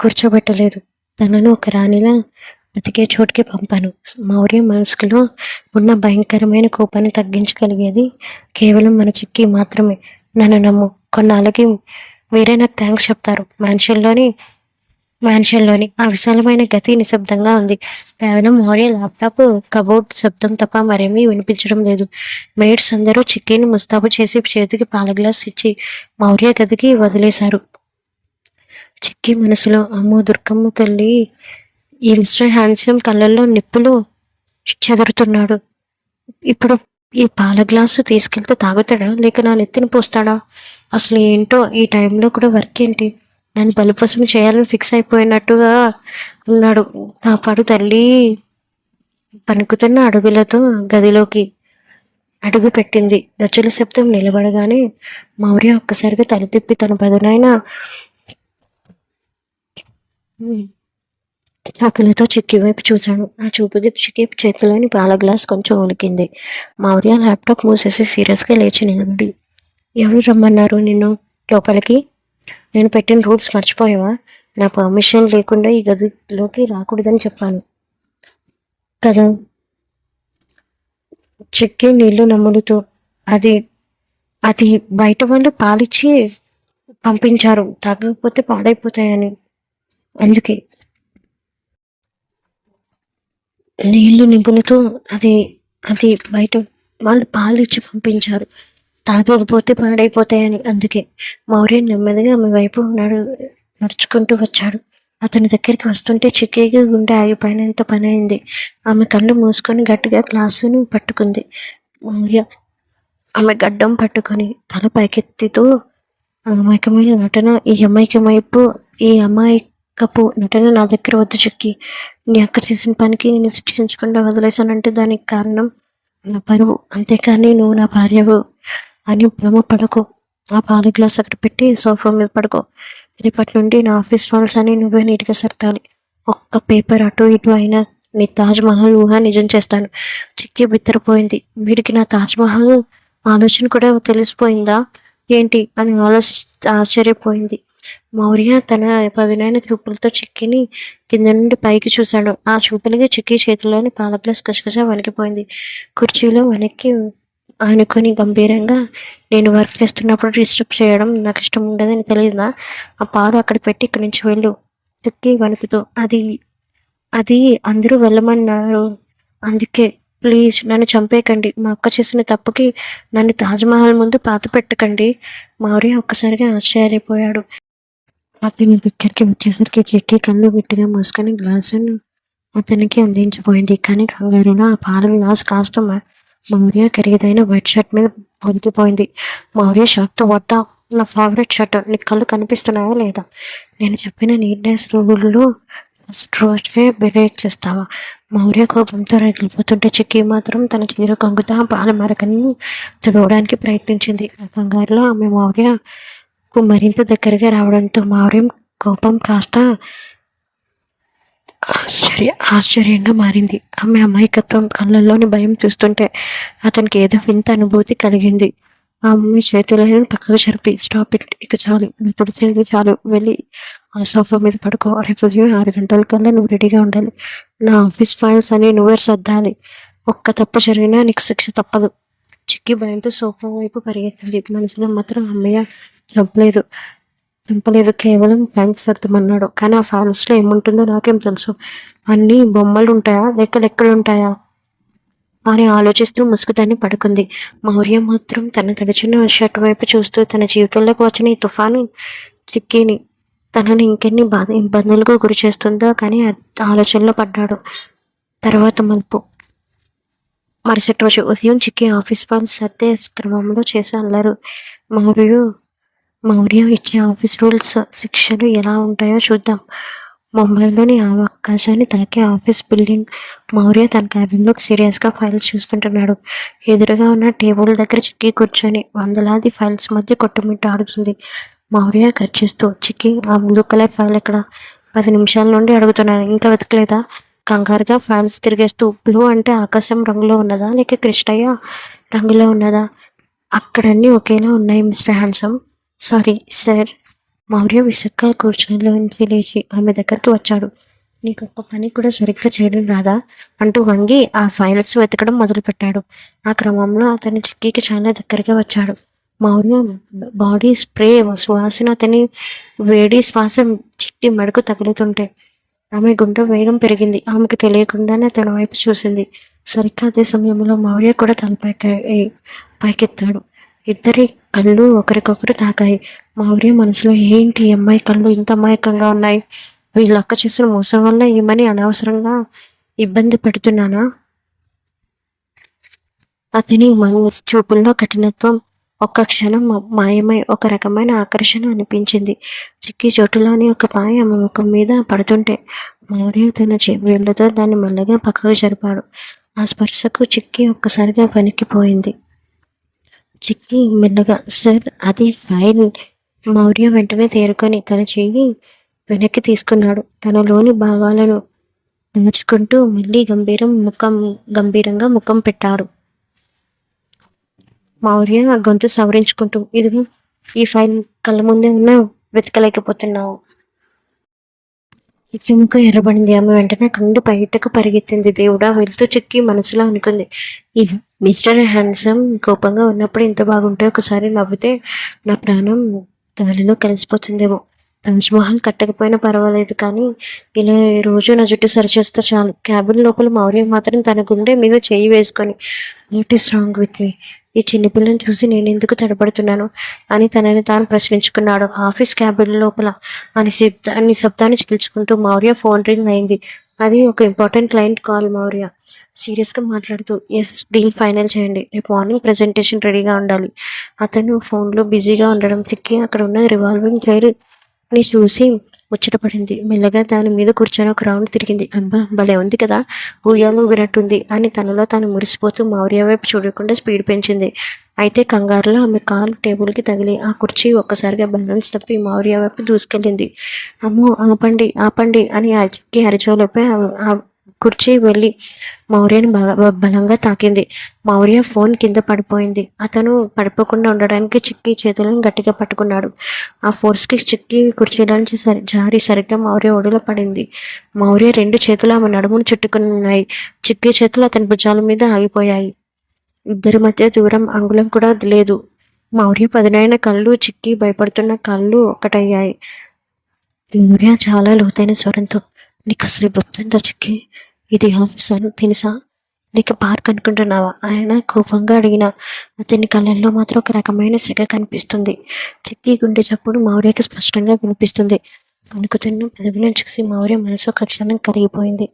S1: కూర్చోబెట్టలేదు. తనను ఒక రాణిలా బతికే చోటుకి పంపాను. మౌర్య మనసులో ఉన్న భయంకరమైన కోపాన్ని తగ్గించగలిగేది కేవలం మన చిక్కి మాత్రమే. నన్ను నమ్ము, కొన్నాళ్ళకి మీరే నాకు థ్యాంక్స్ చెప్తారు. మ్యాన్షన్లోని ఆ విశాలమైన గది నిశ్శబ్దంగా ఉంది. కేవలం మౌర్య ల్యాప్టాప్ కబోర్డ్ శబ్దం తప్ప మరేమీ వినిపించడం లేదు. మేడ్స్ అందరూ చిక్కీని ముస్తాబు చేసి చేతికి పాల గ్లాస్ ఇచ్చి మౌర్య గదికి వదిలేశారు. చిక్కి మనసులో, అమ్మో దుర్గమ్మ తల్లి, ఈ మిస్టర్ హ్యాండ్సమ్ కళ్ళల్లో నిప్పులు చెదురుతున్నాడు. ఇప్పుడు ఈ పాల గ్లాసు తీసుకెళ్తే తాగుతాడా, లేక నా నెత్తిని పోస్తాడా? అసలు ఏంటో ఈ టైంలో కూడా వర్క్ ఏంటి? నన్ను బలిపసం చేయాలని ఫిక్స్ అయిపోయినట్టుగా ఉన్నాడు. కాపాడు తల్లి. పలుకుతున్న అడుగులతో గదిలోకి అడుగు పెట్టింది. గజ్జల శబ్దం నిలబడగానే మౌర్య ఒక్కసారిగా తల తిప్పి తన పదునైన ఆకలితో చిక్కి వైపు చూశాడు. ఆ చూపుకి చిక్కి చేతిలోని పాల గ్లాస్ కొంచెం ఉనికింది. మౌర్య ల్యాప్టాప్ మూసేసి సీరియస్గా లేచి నిలబడి, ఎవరు రమ్మన్నారు నిన్ను లోపలికి? నేను పెట్టిన రూల్స్ మర్చిపోయావా? నా పర్మిషన్ లేకుండా ఈ గదిలోకి రాకూడదని చెప్పాను కదా. చిక్కి నీళ్లు నమ్ములుతూ, అది అది బయట వాళ్ళు పాలిచ్చి పంపించారు, తాగకపోతే పాడైపోతాయని. అందుకే నీళ్లు నింపులతో, అది అది బయట వాళ్ళు పాలు ఇచ్చి పంపించారు, తాగకపోతే పాడైపోతాయని. అందుకే. మౌర్య నెమ్మదిగా ఆమె వైపు నడుచుకుంటూ వచ్చాడు. అతని దగ్గరికి వస్తుంటే చిక్కేకి గుండె ఆగిపోయినంత పని అయింది. ఆమె కళ్ళు మూసుకొని గట్టిగా గ్లాసును పట్టుకుంది. మౌర్య ఆమె గడ్డం పట్టుకొని తల పైకెత్తితో, అమాయకమైన నటన ఈ అమాయకపు నటన నా దగ్గర వద్దు చిక్కి. నీ అక్క చేసిన పనికి నేను శిక్షించకుండా వదిలేశానంటే దానికి కారణం నా పరువు, అంతేకాని నువ్వు నా భార్యవు అని భ్రమ పడకు. ఆ పాల గ్లాస్ అక్కడ పెట్టి సోఫా మీద పడుకో. రేపటి నుండి నా ఆఫీస్ ఫాల్స్ అని నువ్వే నీట్గా సర్దాలి. ఒక్క పేపర్ అటు ఇటు అయినా నీ తాజ్మహల్ ఊహ నిజం చేస్తాను. చిక్కి బిత్తరపోయింది. వీడికి నా తాజ్మహల్ ఆలోచన కూడా తెలిసిపోయిందా ఏంటి అని ఆశ్చర్యపోయింది. మౌర్య తన పదునైన చూపులతో చిక్కిని కింద నుండి పైకి చూశాడు. ఆ చూపులకి చిక్కి చేతిలోని పాల గ్లాస్ కసకస వణికిపోయింది. కుర్చీలో వెనక్కి ఆనుకొని గంభీరంగా, నేను వర్క్ చేస్తున్నప్పుడు డిస్టర్బ్ చేయడం నాకు ఇష్టం ఉండదని తెలియదా? ఆ పాలు అక్కడ పెట్టి ఇక్కడి నుంచి వెళ్ళు. చిక్కి వణుకుతూ, అది అది అందరూ వెళ్ళమన్నారు, అందుకే. ప్లీజ్ నన్ను చంపేయకండి. మా అక్క చేసిన తప్పుకి నన్ను తాజ్మహల్ ముందు పాత పెట్టకండి. మౌర్య ఒక్కసారిగా ఆశ్చర్యపోయాడు. అతని దగ్గరికి వచ్చేసరికి చిక్కి కళ్ళు గట్టిగా మూసుకొని గ్లాసును అతనికి అందించిపోయింది. కానీ కంగారులో ఆ పాల గ్లాస్ కాస్త మౌర్య ఖరీదైన వైట్ షర్ట్ మీద పొదిగిపోయింది. మౌర్య షర్ట్తో వద్దా, నా ఫేవరెట్ షర్ట్, నీ కళ్ళు కనిపిస్తున్నాయా లేదా? నేను చెప్పిన నీట్నెస్ రూల్లో ఫస్ట్ రోజే బ్రేక్ ఇస్తావా? మౌర్య కోపంతో రగిలిపోతుంటే చిక్కి మాత్రం తన చీర కొంగుతా పాల మరకని తుడవడానికి ప్రయత్నించింది. ఆ కంగారులో ఆమె మౌర్యకు మరింత దగ్గరగా రావడంతో మౌర్యం కోపం కాస్త ఆశ్చర్యంగా మారింది. ఆమె అమాయకత్వం, కళ్ళల్లోని భయం చూస్తుంటే అతనికి ఏదో వింత అనుభూతి కలిగింది. ఆ అమ్మాయి చేతులను పక్కకు జరిపి, స్టాప్ ఇట్, ఇక చాలు, నువ్వు తుడిచేది చాలు, వెళ్ళి ఆ సోఫా మీద పడుకో. రేపు ఉదయం 6 గంటలకల్లా నువ్వు రెడీగా ఉండాలి. నా ఆఫీస్ ఫైల్స్ అని నువ్వే సర్దాలి. ఒక్క తప్పు జరిగినా నీకు శిక్ష తప్పదు. చిక్కి భయంతో సోఫా వైపు పరిగెత్తింది. మనసులో మాత్రం అమ్మయ్య, చంపలేదు, కేవలం ఫైల్స్ సర్దమన్నాడు. కానీ ఆ ఫైల్స్లో ఏముంటుందో నాకేం తెలుసు? అన్నీ బొమ్మలు ఉంటాయా, లెక్కలు ఉంటాయా అని ఆలోచిస్తూ ముసుగుదాన్ని పడుకుంది. మౌర్య మాత్రం తన తడిచిన షర్ట్ వైపు చూస్తూ తన జీవితంలోకి వచ్చిన ఈ తుఫాను చిక్కిని తనని ఇంకెన్ని ఇబ్బందులకు గురి చేస్తుందో కానీ ఆలోచనలో పడ్డాడు. తర్వాత మలుపు. మరుసటి రోజు ఉదయం చిక్కి ఆఫీస్ పని సర్దే క్రమంలో చేసి అన్నారు. మౌర్య ఇచ్చే ఆఫీస్ రూల్స్, శిక్షలు ఎలా ఉంటాయో చూద్దాం. ముంబైలోని ఆ అవకాశాన్ని తాకే ఆఫీస్ బిల్డింగ్. మౌర్య తన క్యాబిన్లోకి సీరియస్గా ఫైల్స్ చూసుకుంటున్నాడు. ఎదురుగా ఉన్న టేబుల్ దగ్గర చిక్కి కూర్చొని వందలాది ఫైల్స్ మధ్య కొట్టుమిట్టాడుతుంది. మౌర్య ఖర్చిస్తూ, చిక్కి ఆ బ్లూ కలర్ ఫైల్ ఎక్కడ? 10 నిమిషాల నుండి అడుగుతున్నాను, ఇంకా వెతకలేదా? కంగారుగా ఫైల్స్ తిరిగేస్తూ, బ్లూ అంటే ఆకాశం రంగులో ఉన్నదా, లేక కృష్ణయ్య రంగులో ఉన్నదా? అక్కడన్నీ ఒకేలా ఉన్నాయి mister handsome. Sorry sir. Maurya విసుగ్గా కూర్చొనిలోంచి లేచి ఆమె దగ్గరికి వచ్చాడు. నీకు ఒక్క పని కూడా సరిగ్గా చేయడం రాదా అంటూ వంగి ఆ ఫైల్స్ వెతకడం మొదలుపెట్టాడు. ఆ క్రమంలో అతని చిక్కీకి చాలా దగ్గరగా వచ్చాడు. మౌర్య బాడీ స్ప్రే సువాసన అతని వేడి శ్వాస చిట్టి మెడకు తగులుతుంటే ఆమె గుండె వేగం పెరిగింది. ఆమెకు తెలియకుండానే తన వైపు చూసింది. సరిగ్గా అదే సమయంలో మౌర్య కూడా పైకెత్తాడు. ఇద్దరి కళ్ళు ఒకరికొకరు తాకాయి. మౌర్య మనసులో ఏంటి ఈ అమ్మాయి కళ్ళు ఇంత అమాయకంగా ఉన్నాయి? వీళ్ళ అక్క చేసిన మోసం వల్ల ఈమెని అనవసరంగా ఇబ్బంది పెడుతున్నానా? అతని చూపుల్లో కఠినత్వం ఒక్క క్షణం మాయమై ఒక రకమైన ఆకర్షణ అనిపించింది. చిక్కి చోటులోని ఒక పాయ ఆమె ముఖం మీద పడుతుంటే మౌర్య తన వేళ్లతో దాన్ని మెల్లగా పక్కకు జరిపాడు. ఆ స్పర్శకు చిక్కి ఒక్కసారిగా వణికిపోయింది. చిక్కి మెల్లగా సార్ అది ఫైల్. మౌర్య వెంటనే తేరుకొని తన చెయ్యి వెనక్కి తీసుకున్నాడు. తనలోని భావాలను దాచుకుంటూ మళ్ళీ గంభీరంగా ముఖం పెట్టాడు. మౌర్య గొంతు సవరించుకుంటూ ఇదిగో ఈ ఫైల్ కళ్ళ ముందే ఉన్నా వెతకలేకపోతున్నావు. చిక్కి ముఖం ఎర్రబడింది. ఆమె వెంటనే కండు బయటకు పరిగెత్తింది. దేవుడా వెళ్తూ చిక్కి మనసులో అనుకుంది. ఈ మిస్టర్ హ్యాండ్సమ్ కోపంగా ఉన్నప్పుడు ఇంత బాగుంటే ఒకసారి నవ్వితే నా ప్రాణం గాలిలో కలిసిపోతుందేమో. తాజ్మహల్ కట్టకపోయినా పర్వాలేదు కానీ ఇలా రోజు నా జుట్టు సరిచేస్తే చాలు. క్యాబిన్ లోపల మౌర్య మాత్రం తన గుండె మీద చేయి వేసుకొని what is wrong with me? ఈ చిన్నపిల్లని చూసి నేను ఎందుకు తడబడుతున్నాను అని తనని తాను ప్రశ్నించుకున్నాడు. ఆఫీస్ క్యాబిన్ లోపల అన్ని శబ్దాన్ని చిలుచుకుంటూ మౌర్య ఫోన్ రింగ్ అయింది. అది ఒక ఇంపార్టెంట్ క్లయింట్ కాల్. మౌర్య సీరియస్గా మాట్లాడుతూ ఎస్ డీల్ ఫైనల్ చేయండి, రేపు మార్నింగ్ ప్రెజెంటేషన్ రెడీగా ఉండాలి. అతను ఫోన్లో బిజీగా ఉండడం చిక్కి అక్కడ ఉన్న రివాల్వింగ్ చైర్ ని చూసి ముచ్చటపడింది. మెల్లగా దాని మీద కూర్చొని ఒక రౌండ్ తిరిగింది. అబ్బా భలే ఉంది కదా, ఉయ్యాలు ఊగినట్టుంది అని తనలో తాను మురిసిపోతూ మౌర్య వైపు చూడకుండా స్పీడ్ పెంచింది. అయితే కంగారులో ఆమె కాలు టేబుల్కి తగిలి ఆ కుర్చీ ఒక్కసారిగా బ్యాలెన్స్ తప్పి మౌర్య వైపు దూసుకెళ్ళింది. అమ్మో ఆపండి ఆపండి అని చిక్కి అరిచేలోపే ఆ కుర్చీ వెళ్ళి మౌర్యని బలంగా తాకింది. మౌర్య ఫోన్ కింద పడిపోయింది. అతను పడిపోకుండా ఉండడానికి చిక్కి చేతులను గట్టిగా పట్టుకున్నాడు. ఆ ఫోర్స్కి చిక్కి కుర్చీలోంచి జారి సరిగ్గా మౌర్య ఒడిలో పడింది. మౌర్య రెండు చేతులు ఆమె నడుమును చుట్టుకుని ఉన్నాయి. చిక్కి చేతులు అతని భుజాల మీద ఆగిపోయాయి. ఇద్దరి మధ్య దూరం అంగుళం కూడా లేదు. మౌర్య పదునైన కళ్ళు, చిక్కి భయపడుతున్న కళ్ళు ఒక్కటయ్యాయి. మౌర్య చాలా లోతైన స్వరంతో నీకు అసలు గుర్తుందా చిక్కి? ఇది ఆఫీస్ అని తెలుసా? నీకు పార్క్ అనుకుంటున్నావా? ఆయన కోపంగా అడిగిన అతని కళ్ళల్లో మాత్రం ఒక రకమైన సిగ కనిపిస్తుంది. చిక్కి గుండె చప్పుడు మౌర్యకి స్పష్టంగా వినిపిస్తుంది. వణుకుతున్న పెదవులను చూసి మౌర్య మనసు ఒక క్షణం కరిగిపోయింది.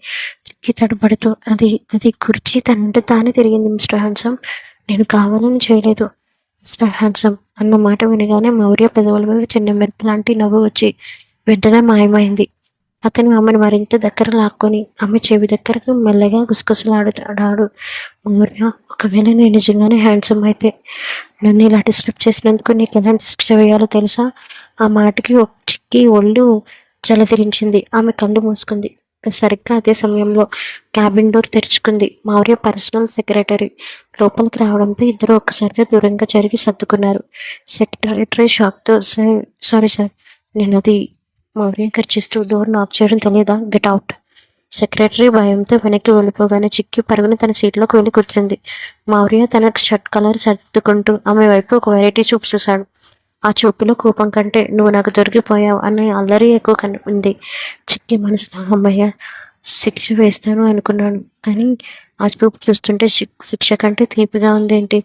S1: చిక్కి తడబడుతూ అది కుర్చీ తనంటే తానే తిరిగింది. మిస్టర్ హ్యాండ్సమ్ నేను కావాలని చేయలేదు. మిస్టర్ హ్యాండ్సమ్ అన్న మాట వినగానే మౌర్య పెదవుల మీద చిన్న మెరుపు లాంటి నవ్వు వచ్చి వెంటనే మాయమైంది. అతను ఆమెను మరింత దగ్గర లాక్కొని ఆమె చెవి దగ్గరకు మెల్లగా గుసగుసలాడాడు. మౌర్య ఒకవేళ నేను నిజంగానే హ్యాండ్సమ్ అయితే నన్ను ఇలా డిస్టర్బ్ చేసినందుకు నీకు ఎలాంటి శిక్ష వేయాలో తెలుసా? ఆ మాటకి ఒక చిక్కి ఒళ్ళు జలధరించింది. ఆమె కళ్ళు మూసుకుంది. సరిగ్గా అదే సమయంలో క్యాబిన్ డోర్ తెరుచుకుంది. మౌర్య పర్సనల్ సెక్రటరీ లోపలికి రావడంతో ఇద్దరు ఒక్కసారిగా దూరంగా జరిగి సర్దుకున్నారు. సెక్రటరీ షాక్తో సారీ సార్ నేను అది మౌర్య ఖర్చిస్తూ డోర్ నాక్ చేయడం తెలియదా? Get out. సెక్రటరీ భయంతో వెనక్కి వెళ్ళిపోగానే చిక్కి పరుగున తన సీట్లోకి వెళ్ళి కూర్చుంది. మౌర్య తన షర్ట్ కలర్ సర్దుకుంటూ ఆమె వైపు ఒక వెరైటీ చూపు చూశాడు. ఆ చూపులో కోపం కంటే నువ్వు నాకు దొరికిపోయావు అనే అల్లరి ఎక్కువ ఉంది. చిక్కి మనసులో అమ్మయ్య శిక్ష వేస్తాను అనుకున్నాను కానీ ఆ చూపు చూస్తుంటే శిక్ష కంటే తీపిగా ఉందేంటి?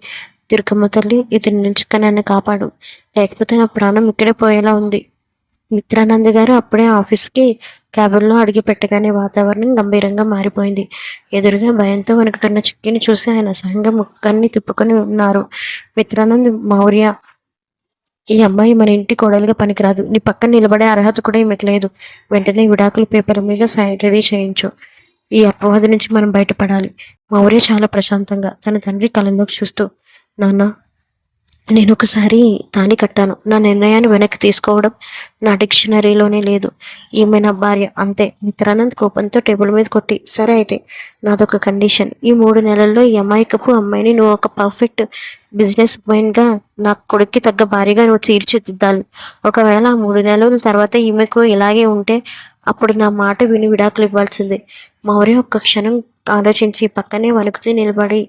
S1: దుర్గమ్మ తల్లి ఇతని నుంచి నన్ను కాపాడు, లేకపోతే నా ప్రాణం ఇక్కడే పోయేలా ఉంది. మిత్రానంద్ గారు అప్పుడే ఆఫీస్కి క్యాబిన్లో అడిగి పెట్టగానే వాతావరణం గంభీరంగా మారిపోయింది. ఎదురుగా భయంతో వణుకుతున్న చిక్కిని చూసి ఆయన అసహ్యంగా ముఖాన్ని తిప్పుకొని ఉన్నారు. మిత్రానంద్ మౌర్య ఈ అమ్మాయి మన ఇంటి కోడలుగా పనికిరాదు. నీ పక్కన నిలబడే అర్హత కూడా ఈమెకు లేదు. వెంటనే విడాకుల పేపర్ మీద సైన్ రెడీ చేయించు. ఈ అపవాదు నుంచి మనం బయటపడాలి. మౌర్య చాలా ప్రశాంతంగా తన తండ్రి కళ్ళలోకి చూస్తూ నాన్న నేను ఒకసారి తాళి కట్టాను. నా నిర్ణయాన్ని వెనక్కి తీసుకోవడం నా డిక్షనరీలోనే లేదు. ఈమె నా భార్య అంతే. మిత్రానంద్ కోపంతో టేబుల్ మీద కొట్టి, సరే అయితే నాదొక కండిషన్. ఈ 3 నెలల్లో ఈ అమాయకపు అమ్మాయిని నువ్వు ఒక పర్ఫెక్ట్ బిజినెస్ ఉమెన్గా నా కొడుక్కి తగ్గ భార్యగా నువ్వు తీర్చిదిద్దాలి. ఒకవేళ ఆ 3 నెలల తర్వాత ఈమెకు ఇలాగే ఉంటే అప్పుడు నా మాట విని విడాకులు ఇవ్వాల్సిందే. మౌర్య ఒక్క క్షణం ఆలోచించి పక్కనే వణుకుతూ నిలబడి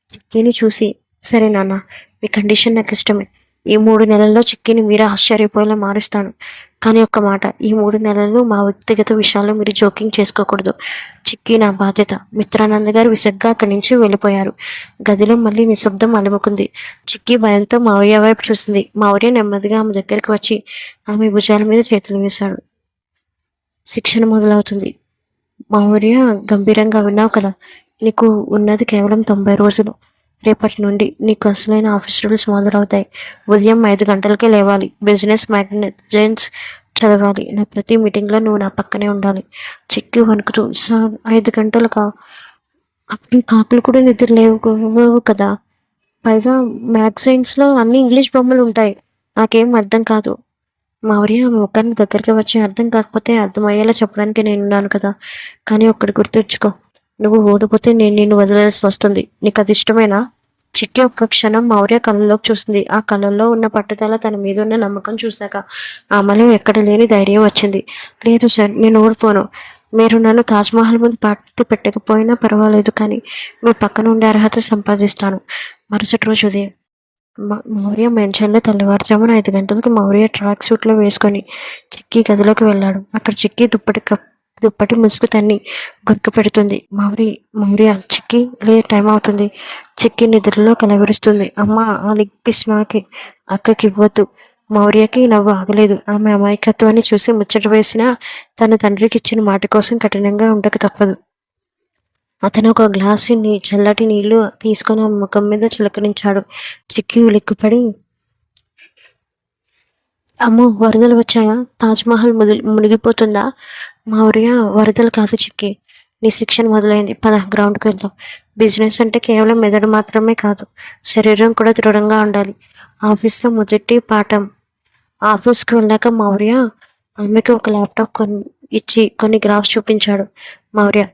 S1: చిక్కీని చూసి, సరే నాన్న, మీ కండిషన్ నాకు ఇష్టమే. ఈ 3 నెలల్లో చిక్కీని మీరే ఆశ్చర్యపోయేలా మారుస్తాను. కానీ ఒక్క మాట, ఈ 3 నెలలు మా వ్యక్తిగత విషయాల్లో మీరు జోక్యం చేసుకోకూడదు. చిక్కీ నా బాధ్యత. మిత్రానంద గారు విసగ్గా అక్కడి నుంచి వెళ్ళిపోయారు. గదిలో మళ్ళీ నిశ్శబ్దం అలుముకుంది. చిక్కీ భయంతో మౌర్య వైపు చూసింది. మౌర్య నెమ్మదిగా ఆమె దగ్గరికి వచ్చి ఆమె భుజాల మీద చేతులు వేశాడు. శిక్షణ మొదలవుతుంది. మౌర్య గంభీరంగా, విన్నావు కదా, నీకు ఉన్నది కేవలం 90 రోజులు. రేపటి నుండి నీకు అసలైన ఆఫీస్ రూల్స్ మొదలవుతాయి. ఉదయం 5 గంటలకే లేవాలి. బిజినెస్ మ్యాగజైన్స్ చదవాలి. నా ప్రతి మీటింగ్లో నువ్వు నా పక్కనే ఉండాలి. చిక్కి వణుకుతూ, సార్ 5 గంటలకా? అప్పుడు కాకులు కూడా నిద్ర లేవు కదా. పైగా మ్యాగజైన్స్లో అన్ని ఇంగ్లీష్ బొమ్మలు ఉంటాయి. నాకేం అర్థం కాదు. మౌర్య ఆమె ముఖాన్ని దగ్గరికి వచ్చి, అర్థం కాకపోతే అర్థమయ్యేలా చెప్పడానికి నేనున్నాను కదా. కానీ ఒక్కటి గుర్తుంచుకో, నువ్వు ఓడిపోతే నేను నిన్ను వదిలేయాల్సి వస్తుంది. నీకు అది ఇష్టమేనా? చిక్కి ఒక్క క్షణం మౌర్య కళ్ళలోకి చూసింది. ఆ కళ్ళల్లో ఉన్న పట్టుదల, తన మీద ఉన్న నమ్మకం చూశాక ఆమెలో ఎక్కడ లేని ధైర్యం వచ్చింది. లేదు సార్, నేను ఓడిపోను. మీరు నన్ను తాజ్మహల్ ముందు పార్టీ పెట్టకపోయినా పర్వాలేదు, కానీ మీ పక్కన ఉండే అర్హత సంపాదిస్తాను. మరుసటి రోజు ఉదయం మౌర్య మెన్షన్లో తెల్లవారుజామున 5 గంటలకు మౌర్య ట్రాక్ సూట్లో వేసుకొని చిక్కీ గదిలోకి వెళ్ళాడు. అక్కడ చిక్కీ దుప్పటి ముసుగు తన్ని గుర్తు పెడుతుంది. మౌర్య, చిక్కీ లే, టైం అవుతుంది. చిక్కీ నిద్రలో కలవరుస్తుంది. అమ్మ, ఆ లెగ్ పీస్ నాకే, అక్కకి ఇవ్వద్దు. మౌర్యకి నవ్వు ఆగలేదు. ఆమె అమాయకత్వాన్ని చూసి ముచ్చట వేసిన తన తండ్రికి ఇచ్చిన మాట కోసం కఠినంగా ఉండక తప్పదు. అతను ఒక గ్లాసు చల్లటి నీళ్లు తీసుకొని ఆ ముఖం మీద చిలకరించాడు. చిక్కి ఉలిక్కిపడి, అమ్మో, వరదలు వచ్చాయా? తాజ్మహల్ మునిగిపోతుందా? మౌర్య, వరదలు కాదు చిక్కి, నీ శిక్షణ మొదలైంది. పద, గ్రౌండ్కి వెళ్దాం. బిజినెస్ అంటే కేవలం మెదడు మాత్రమే కాదు, శరీరం కూడా దృఢంగా ఉండాలి. ఆఫీస్లో మొదటి పాఠం. ఆఫీస్కి వెళ్ళాక మౌర్య ఆమెకి ఒక ల్యాప్టాప్ ఇచ్చి కొన్ని గ్రాఫ్స్ చూపించాడు. మౌర్య,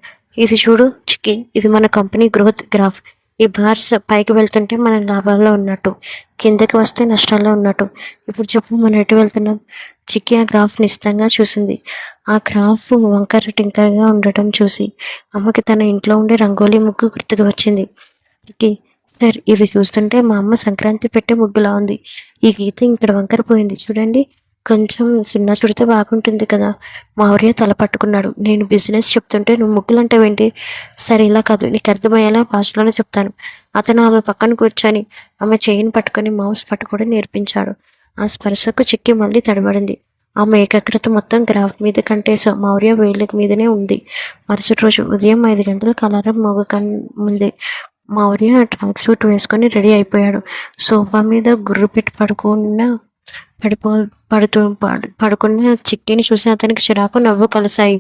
S1: ఇది చూడు చిక్కి, ఇది మన కంపెనీ గ్రోత్ గ్రాఫ్. ఈ బార్స్ పైకి వెళ్తుంటే మనం లాభాల్లో ఉన్నట్టు, కిందకి వస్తే నష్టాల్లో ఉన్నట్టు. ఇప్పుడు చెప్పు, మనం ఎటు వెళ్తున్నాం? చిక్కి ఆ గ్రాఫ్ నిశ్చితంగా చూసింది. ఆ గ్రాఫ్ వంకర టింకరగా ఉండటం చూసి అమ్మకి తన ఇంట్లో ఉండే రంగోలీ ముగ్గు గుర్తుకు వచ్చింది. చిక్కి, సార్, ఇది చూస్తుంటే మా అమ్మ సంక్రాంతి పెట్టే ముగ్గులా ఉంది. ఈ గీత ఇక్కడ వంకరపోయింది చూడండి, కొంచెం సున్నా చుడితే బాగుంటుంది కదా. మౌర్య తల పట్టుకున్నాడు. నేను బిజినెస్ చెప్తుంటే నువ్వు ముగ్గులంటావేంటి? సరే, ఇలా కాదు, నీకు అర్థమయ్యేలా భాషలోనే చెప్తాను. అతను ఆమె పక్కన కూర్చొని ఆమె చేయిని పట్టుకొని మౌస్ పట్టుకోవడం నేర్పించాడు. ఆ స్పర్శకు చిక్కి మళ్ళీ తడబడింది. ఆమె ఏకాగ్రత మొత్తం గ్రాఫ్ మీద కంటే మౌర్య వేళ్ళ మీదనే ఉంది. మరుసటి రోజు ఉదయం 5 గంటలకు అలారం ముందే మౌర్య ట్రాక్ సూట్ వేసుకొని రెడీ అయిపోయాడు. సోఫా మీద గుర్రు పెట్టి పడుకున్న చిక్కిని చూసి అతనికి చిరాకు, నవ్వు కలిశాయి.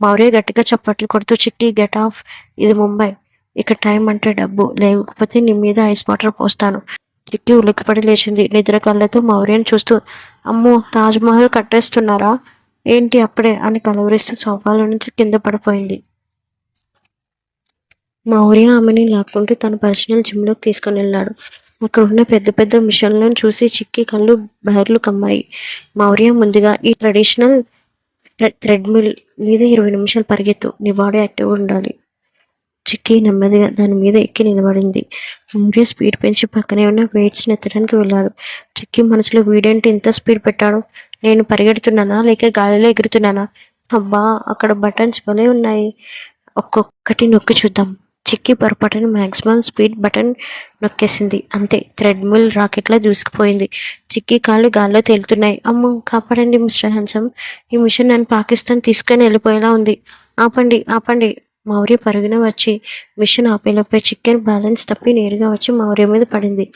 S1: మౌర్య గట్టిగా చప్పట్లు కొడుతూ, చిక్కి, గెట్ ఆఫ్, ఇది ముంబై. ఇక టైం అంటే డబ్బు, లేకపోతే నీ మీద ఐస్ వాటర్ పోస్తాను. చిక్కి ఉలిక్కిపడి లేచింది. నిద్ర కళ్ళతో మౌర్యని చూస్తూ, అమ్మో, తాజ్మహల్ కట్టేస్తున్నారా ఏంటి అప్పుడే అని కలవరిస్తూ సోఫాలో నుంచి కింద పడిపోయింది. మౌర్య ఆమెని లాక్కుంటూ తన పర్సనల్ జిమ్లోకి తీసుకుని వెళ్ళాడు. అక్కడ ఉన్న పెద్ద పెద్ద మిషన్లను చూసి చిక్కి కళ్ళు బైర్లు కమ్మాయి. మౌర్య ముందుగా, ఈ ట్రెడిషనల్ థ్రెడ్మిల్ మీద 20 నిమిషాలు పరిగెత్తు, నీ బాడీ యాక్టివ్గా ఉండాలి. చిక్కి నెమ్మదిగా దాని మీద ఎక్కి నిలబడింది. మౌర్య స్పీడ్ పెంచి పక్కనే ఉన్న వెయిట్స్ని ఎత్తడానికి వెళ్ళాడు. చిక్కి మనసులో, వీడేంటి ఇంత స్పీడ్ పెట్టాడు? నేను పరిగెడుతున్నానా లేక గాలిలో ఎగురుతున్నానా? అబ్బా, అక్కడ బటన్స్ భలే ఉన్నాయి, ఒక్కొక్కటి నొక్కి చూద్దాం. చిక్కి పొరపాటున మ్యాక్సిమం స్పీడ్ బటన్ నొక్కేసింది. అంతే, థ్రెడ్మిల్ రాకెట్లా దూసుకుపోయింది. చిక్కి కాళ్ళు గాల్లో తేలుతున్నాయి. అమ్మో, కాపాడండి మిస్టర్ హ్యాన్సమ్, ఈ మిషన్ నన్ను పాకిస్తాన్ తీసుకొని వెళ్ళిపోయేలా ఉంది. ఆపండి, ఆపండి. మౌర్య పరుగున వచ్చి మిషన్ ఆపేలోపే చికెన్ బ్యాలెన్స్ తప్పి నేరుగా వచ్చి మౌర్య మీద పడింది.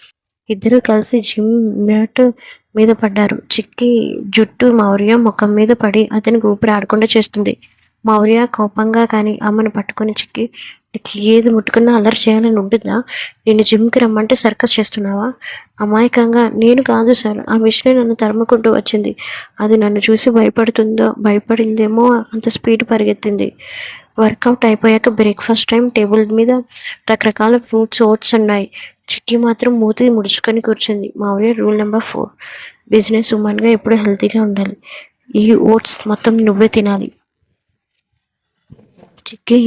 S1: ఇద్దరూ కలిసి జిమ్ మ్యాట్ మీద పడ్డారు. చిక్కి జుట్టు మౌర్య ముఖం మీద పడి అతనికి ఊపిరి ఆడకుండా చేస్తుంది. మౌర్య కోపంగా కానీ ఆమెను పట్టుకొని, చిక్కి, నీకు ఏది ముట్టుకున్నా అల్లరి చేయాలని ఉంటుందా? నేను జిమ్కి రమ్మంటే సర్కస్ చేస్తున్నావా? అమాయకంగా నేను కాదు సార్, ఆ మిషనే నన్ను తరుముకుంటూ వచ్చింది. అది నన్ను చూసి భయపడిందేమో అంత స్పీడ్ పరిగెత్తింది. వర్కౌట్ అయిపోయాక బ్రేక్ఫాస్ట్ టైం. టేబుల్ మీద రకరకాల ఫ్రూట్స్, ఓట్స్ ఉన్నాయి. చిక్కి మాత్రం మూతి ముడుచుకొని కూర్చుంది. మావయ్య రూల్ నెంబర్ 4, బిజినెస్ ఉమెన్గా ఎప్పుడు హెల్తీగా ఉండాలి. ఈ ఓట్స్ మొత్తం నువ్వే తినాలి. చిక్కి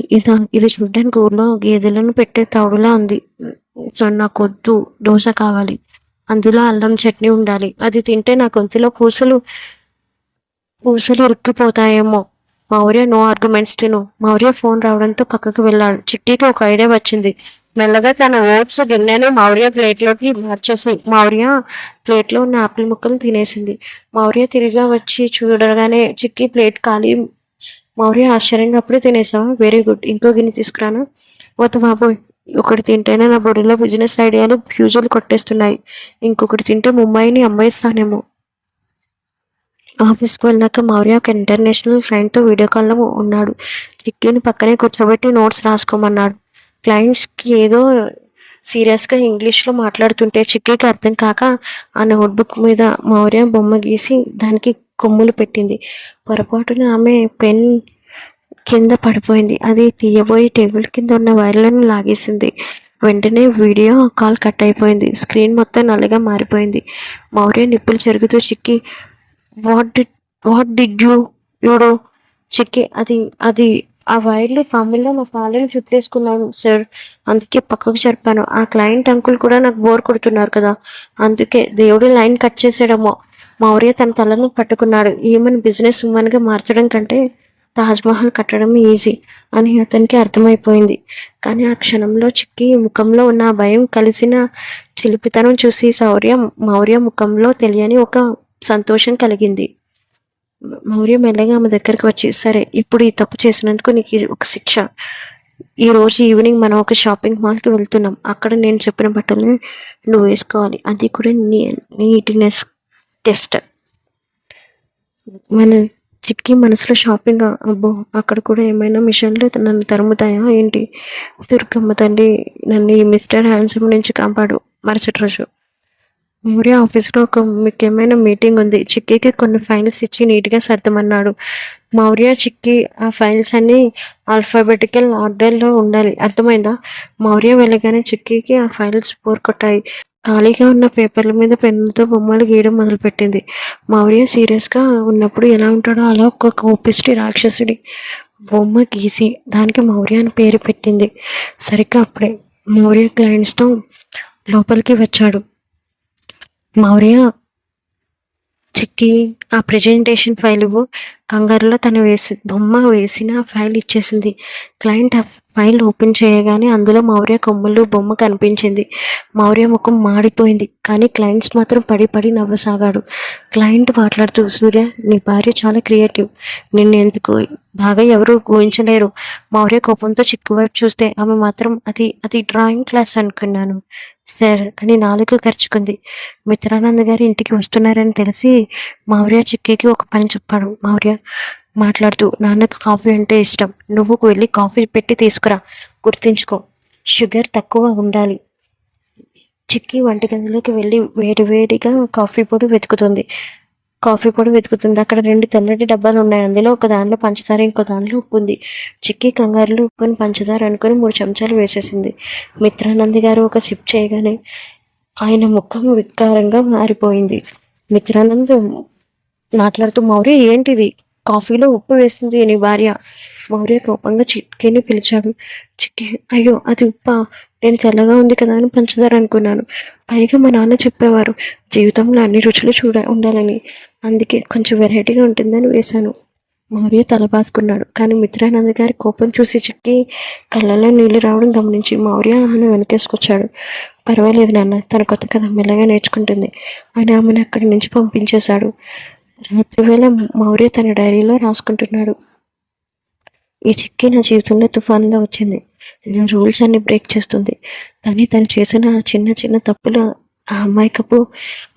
S1: ఇది చూడ్డానికి ఊర్లో గేదెలను పెట్టే తౌడులా ఉంది. సో నాకొద్దు, దోశ కావాలి. అందులో అల్లం చట్నీ ఉండాలి. అది తింటే నా గొంతులో పూసలు ఉరిక్కిపోతాయేమో. మౌర్య నో ఆర్గ్యుమెంట్స్, తిను. మౌర్య ఫోన్ రావడంతో పక్కకు వెళ్ళాడు. చిట్టికి ఒక ఐడియా వచ్చింది. మెల్లగా తన ఓట్స్ గిన్నెను మౌర్య ప్లేట్లోకి మార్చేసి మౌర్య ప్లేట్లో ఉన్న ఆపిల్ ముక్కలు తినేసింది. మౌర్య తిరిగా వచ్చి చూడగానే చిక్కి ప్లేట్ ఖాళీ. మౌర్య ఆశ్చర్యంగా, అప్పుడే తినేసావా? వెరీ గుడ్, ఇంకో గిన్నె తీసుకురానా? వద్దు బాబోయ్, ఒకటి తింటేనే నా బొడిలో బిజినెస్ ఐడియాలు ఫ్యూజులు కొట్టేస్తున్నాయి. ఇంకొకటి తింటే ముంబైని అమ్మాయిస్తానేమో. ఆఫీస్కి వెళ్ళాక మౌర్య ఒక ఇంటర్నేషనల్ క్లయింట్తో వీడియో కాల్లో ఉన్నాడు. చిక్కిని పక్కనే కూర్చోబెట్టి నోట్స్ రాసుకోమన్నాడు. క్లయింట్స్కి ఏదో సీరియస్గా ఇంగ్లీష్లో మాట్లాడుతుంటే చిక్కికి అర్థం కాక ఆ నోట్బుక్ మీద మౌర్య బొమ్మ గీసి దానికి కొమ్ములు పెట్టింది. పొరపాటున ఆమె పెన్ కింద పడిపోయింది. అది తీయబోయి టేబుల్ కింద ఉన్న వైర్లను లాగేసింది. వెంటనే వీడియో కాల్ కట్ అయిపోయింది. స్క్రీన్ మొత్తం నల్లగా మారిపోయింది. మౌర్య నిప్పులు చెరుగుతూ చిక్కి, వాట్ డిడ్ యూ డూ? చిక్కి, అది ఆ వైర్లు పాముల్లో మా కాళ్ళని చుట్టేసుకున్నాను సార్, అందుకే పక్కకు జరిపాను. ఆ క్లయింట్ అంకుల్ కూడా నాకు బోర్ కొడుతున్నారు కదా, అందుకే. దేవుడి లైన్ కట్ చేసాడేమో. మౌర్య తన తలను పట్టుకున్నాడు. ఈమెను బిజినెస్ ఉమెన్గా మార్చడం కంటే తాజ్మహల్ కట్టడం ఈజీ అని అతనికి అర్థమైపోయింది. కానీ ఆ క్షణంలో చిక్కి ముఖంలో ఉన్న భయం కలిసిన చిలిపితనం చూసి మౌర్య ముఖంలో తెలియని ఒక సంతోషం కలిగింది. మౌర్య మెల్లగా ఆమె దగ్గరికి వచ్చి, సరే, ఇప్పుడు ఈ తప్పు చేసినందుకు నీకు ఒక శిక్ష. ఈ రోజు ఈవినింగ్ మనం ఒక షాపింగ్ మాల్కి వెళ్తున్నాం. అక్కడ నేను చెప్పిన బట్టలు నువ్వు వేసుకోవాలి. అది కూడా నీట్నెస్ టెస్ట్. మన చిక్కి మనసులో షాపింగ్. అబ్బో, అక్కడ కూడా ఏమైనా మిషన్లు నన్ను తరుముతాయా ఏంటి? దుర్గమ్మ తండ్రి, నన్ను ఈ మిస్టర్ హ్యాండ్సమ్ నుంచి కాపాడు. మరుసటి రోజు మౌర్య ఆఫీస్లో ఒక ముఖ్యమైన మీటింగ్ ఉంది. చిక్కీకి కొన్ని ఫైల్స్ ఇచ్చి నీట్గా సర్దమన్నాడు. మౌర్య, చిక్కి ఆ ఫైల్స్ అన్నీ ఆల్ఫాబెటికల్ ఆర్డర్లో ఉండాలి, అర్థమైందా? మౌర్య వెళ్ళగానే చిక్కీకి ఆ ఫైల్స్ బోర్ కొట్టాయి. ఖాళీగా ఉన్న పేపర్ల మీద పెన్నుతో బొమ్మలు గీయడం మొదలుపెట్టింది. మౌర్య సీరియస్గా ఉన్నప్పుడు ఎలా ఉంటాడో అలా ఒక కోపిష్టి రాక్షసుడి బొమ్మ గీసి దానికి మౌర్య అని పేరు పెట్టింది. సరిగ్గా అప్పుడే మౌర్య క్లయింట్స్తో లోపలికి వచ్చాడు. మౌర్య, చిక్కి ఆ ప్రెజెంటేషన్ ఫైల్ కంగారులో తను బొమ్మ వేసిన ఫైల్ ఇచ్చేసింది. క్లయింట్ ఆ ఫైల్ ఓపెన్ చేయగానే అందులో మౌర్య కొమ్ములు బొమ్మ కనిపించింది. మౌర్య ముఖం మాడిపోయింది. కానీ క్లయింట్స్ మాత్రం పడి పడి నవ్వసాగాడు. క్లయింట్ మాట్లాడుతూ, సూర్య, నీ భార్య చాలా క్రియేటివ్. నిన్ను ఎందుకు బాగా ఎవరు ఊహించలేరు. మౌర్య కోపంతో చిక్కు వైపు చూస్తే ఆమె మాత్రం అది డ్రాయింగ్ క్లాస్ అనుకున్నాను సార్ అని నాలుగు ఖర్చుకుంది. మిత్రానంద్ గారి ఇంటికి వస్తున్నారని తెలిసి మౌర్య చిక్కికి ఒక పని చెప్పాడు. మౌర్య మాట్లాడుతూ, నాన్నకు కాఫీ అంటే ఇష్టం. నువ్వు వెళ్ళి కాఫీ పెట్టి తీసుకురా. గుర్తుంచుకో, షుగర్ తక్కువ ఉండాలి. చిక్కి వంటగదిలోకి వెళ్ళి వేడివేడిగా కాఫీ పొడి వెతుకుతుంది. అక్కడ 2 తెల్లటి డబ్బాలు ఉన్నాయి. అందులో ఒక దానిలో పంచదార, ఇంకో దానిలో ఉప్పు ఉంది. చిక్కి కంగారులో ఉప్పుని పంచదార అనుకుని 3 చెంచాలు వేసేసింది. మిత్రానంద్ గారు ఒక సిప్ చేయగానే ఆయన ముఖం వికారంగా మారిపోయింది. మిత్రానంద్ మాట్లాడుతూ, మౌర్య, ఏంటిది? కాఫీలో ఉప్పు వేస్తుంది నీ భార్య. మౌర్య కోపంగా చిక్కిని పిలిచాడు. చిక్కి, అయ్యో, అది ఉప్పా? నేను తెల్లగా ఉంది కదా అని పంచదార అనుకున్నాను. పైగా మా నాన్న చెప్పేవారు జీవితంలో అన్ని రుచులు ఉండాలని, అందుకే కొంచెం వెరైటీగా ఉంటుందని వేశాను. మౌర్య తలబాసుకున్నాడు. కానీ మిత్రానంద్ గారి కోపం చూసి చిక్కి కళ్ళలో నీళ్లు రావడం గమనించి మౌర్య ఆమెను వెనకేసుకొచ్చాడు. పర్వాలేదు నాన్న, తన కొత్త కథ మెల్లగా నేర్చుకుంటుంది అని ఆమెను అక్కడి నుంచి పంపించేశాడు. రాత్రివేళ మౌర్య తన డైరీలో రాసుకుంటున్నాడు. ఈ చిక్కి నా జీవితంలో తుఫాన్లో వచ్చింది. నా రూల్స్ అన్ని బ్రేక్ చేస్తుంది. కానీ తను చేసిన చిన్న చిన్న తప్పులు, ఆ అమ్మాయికపు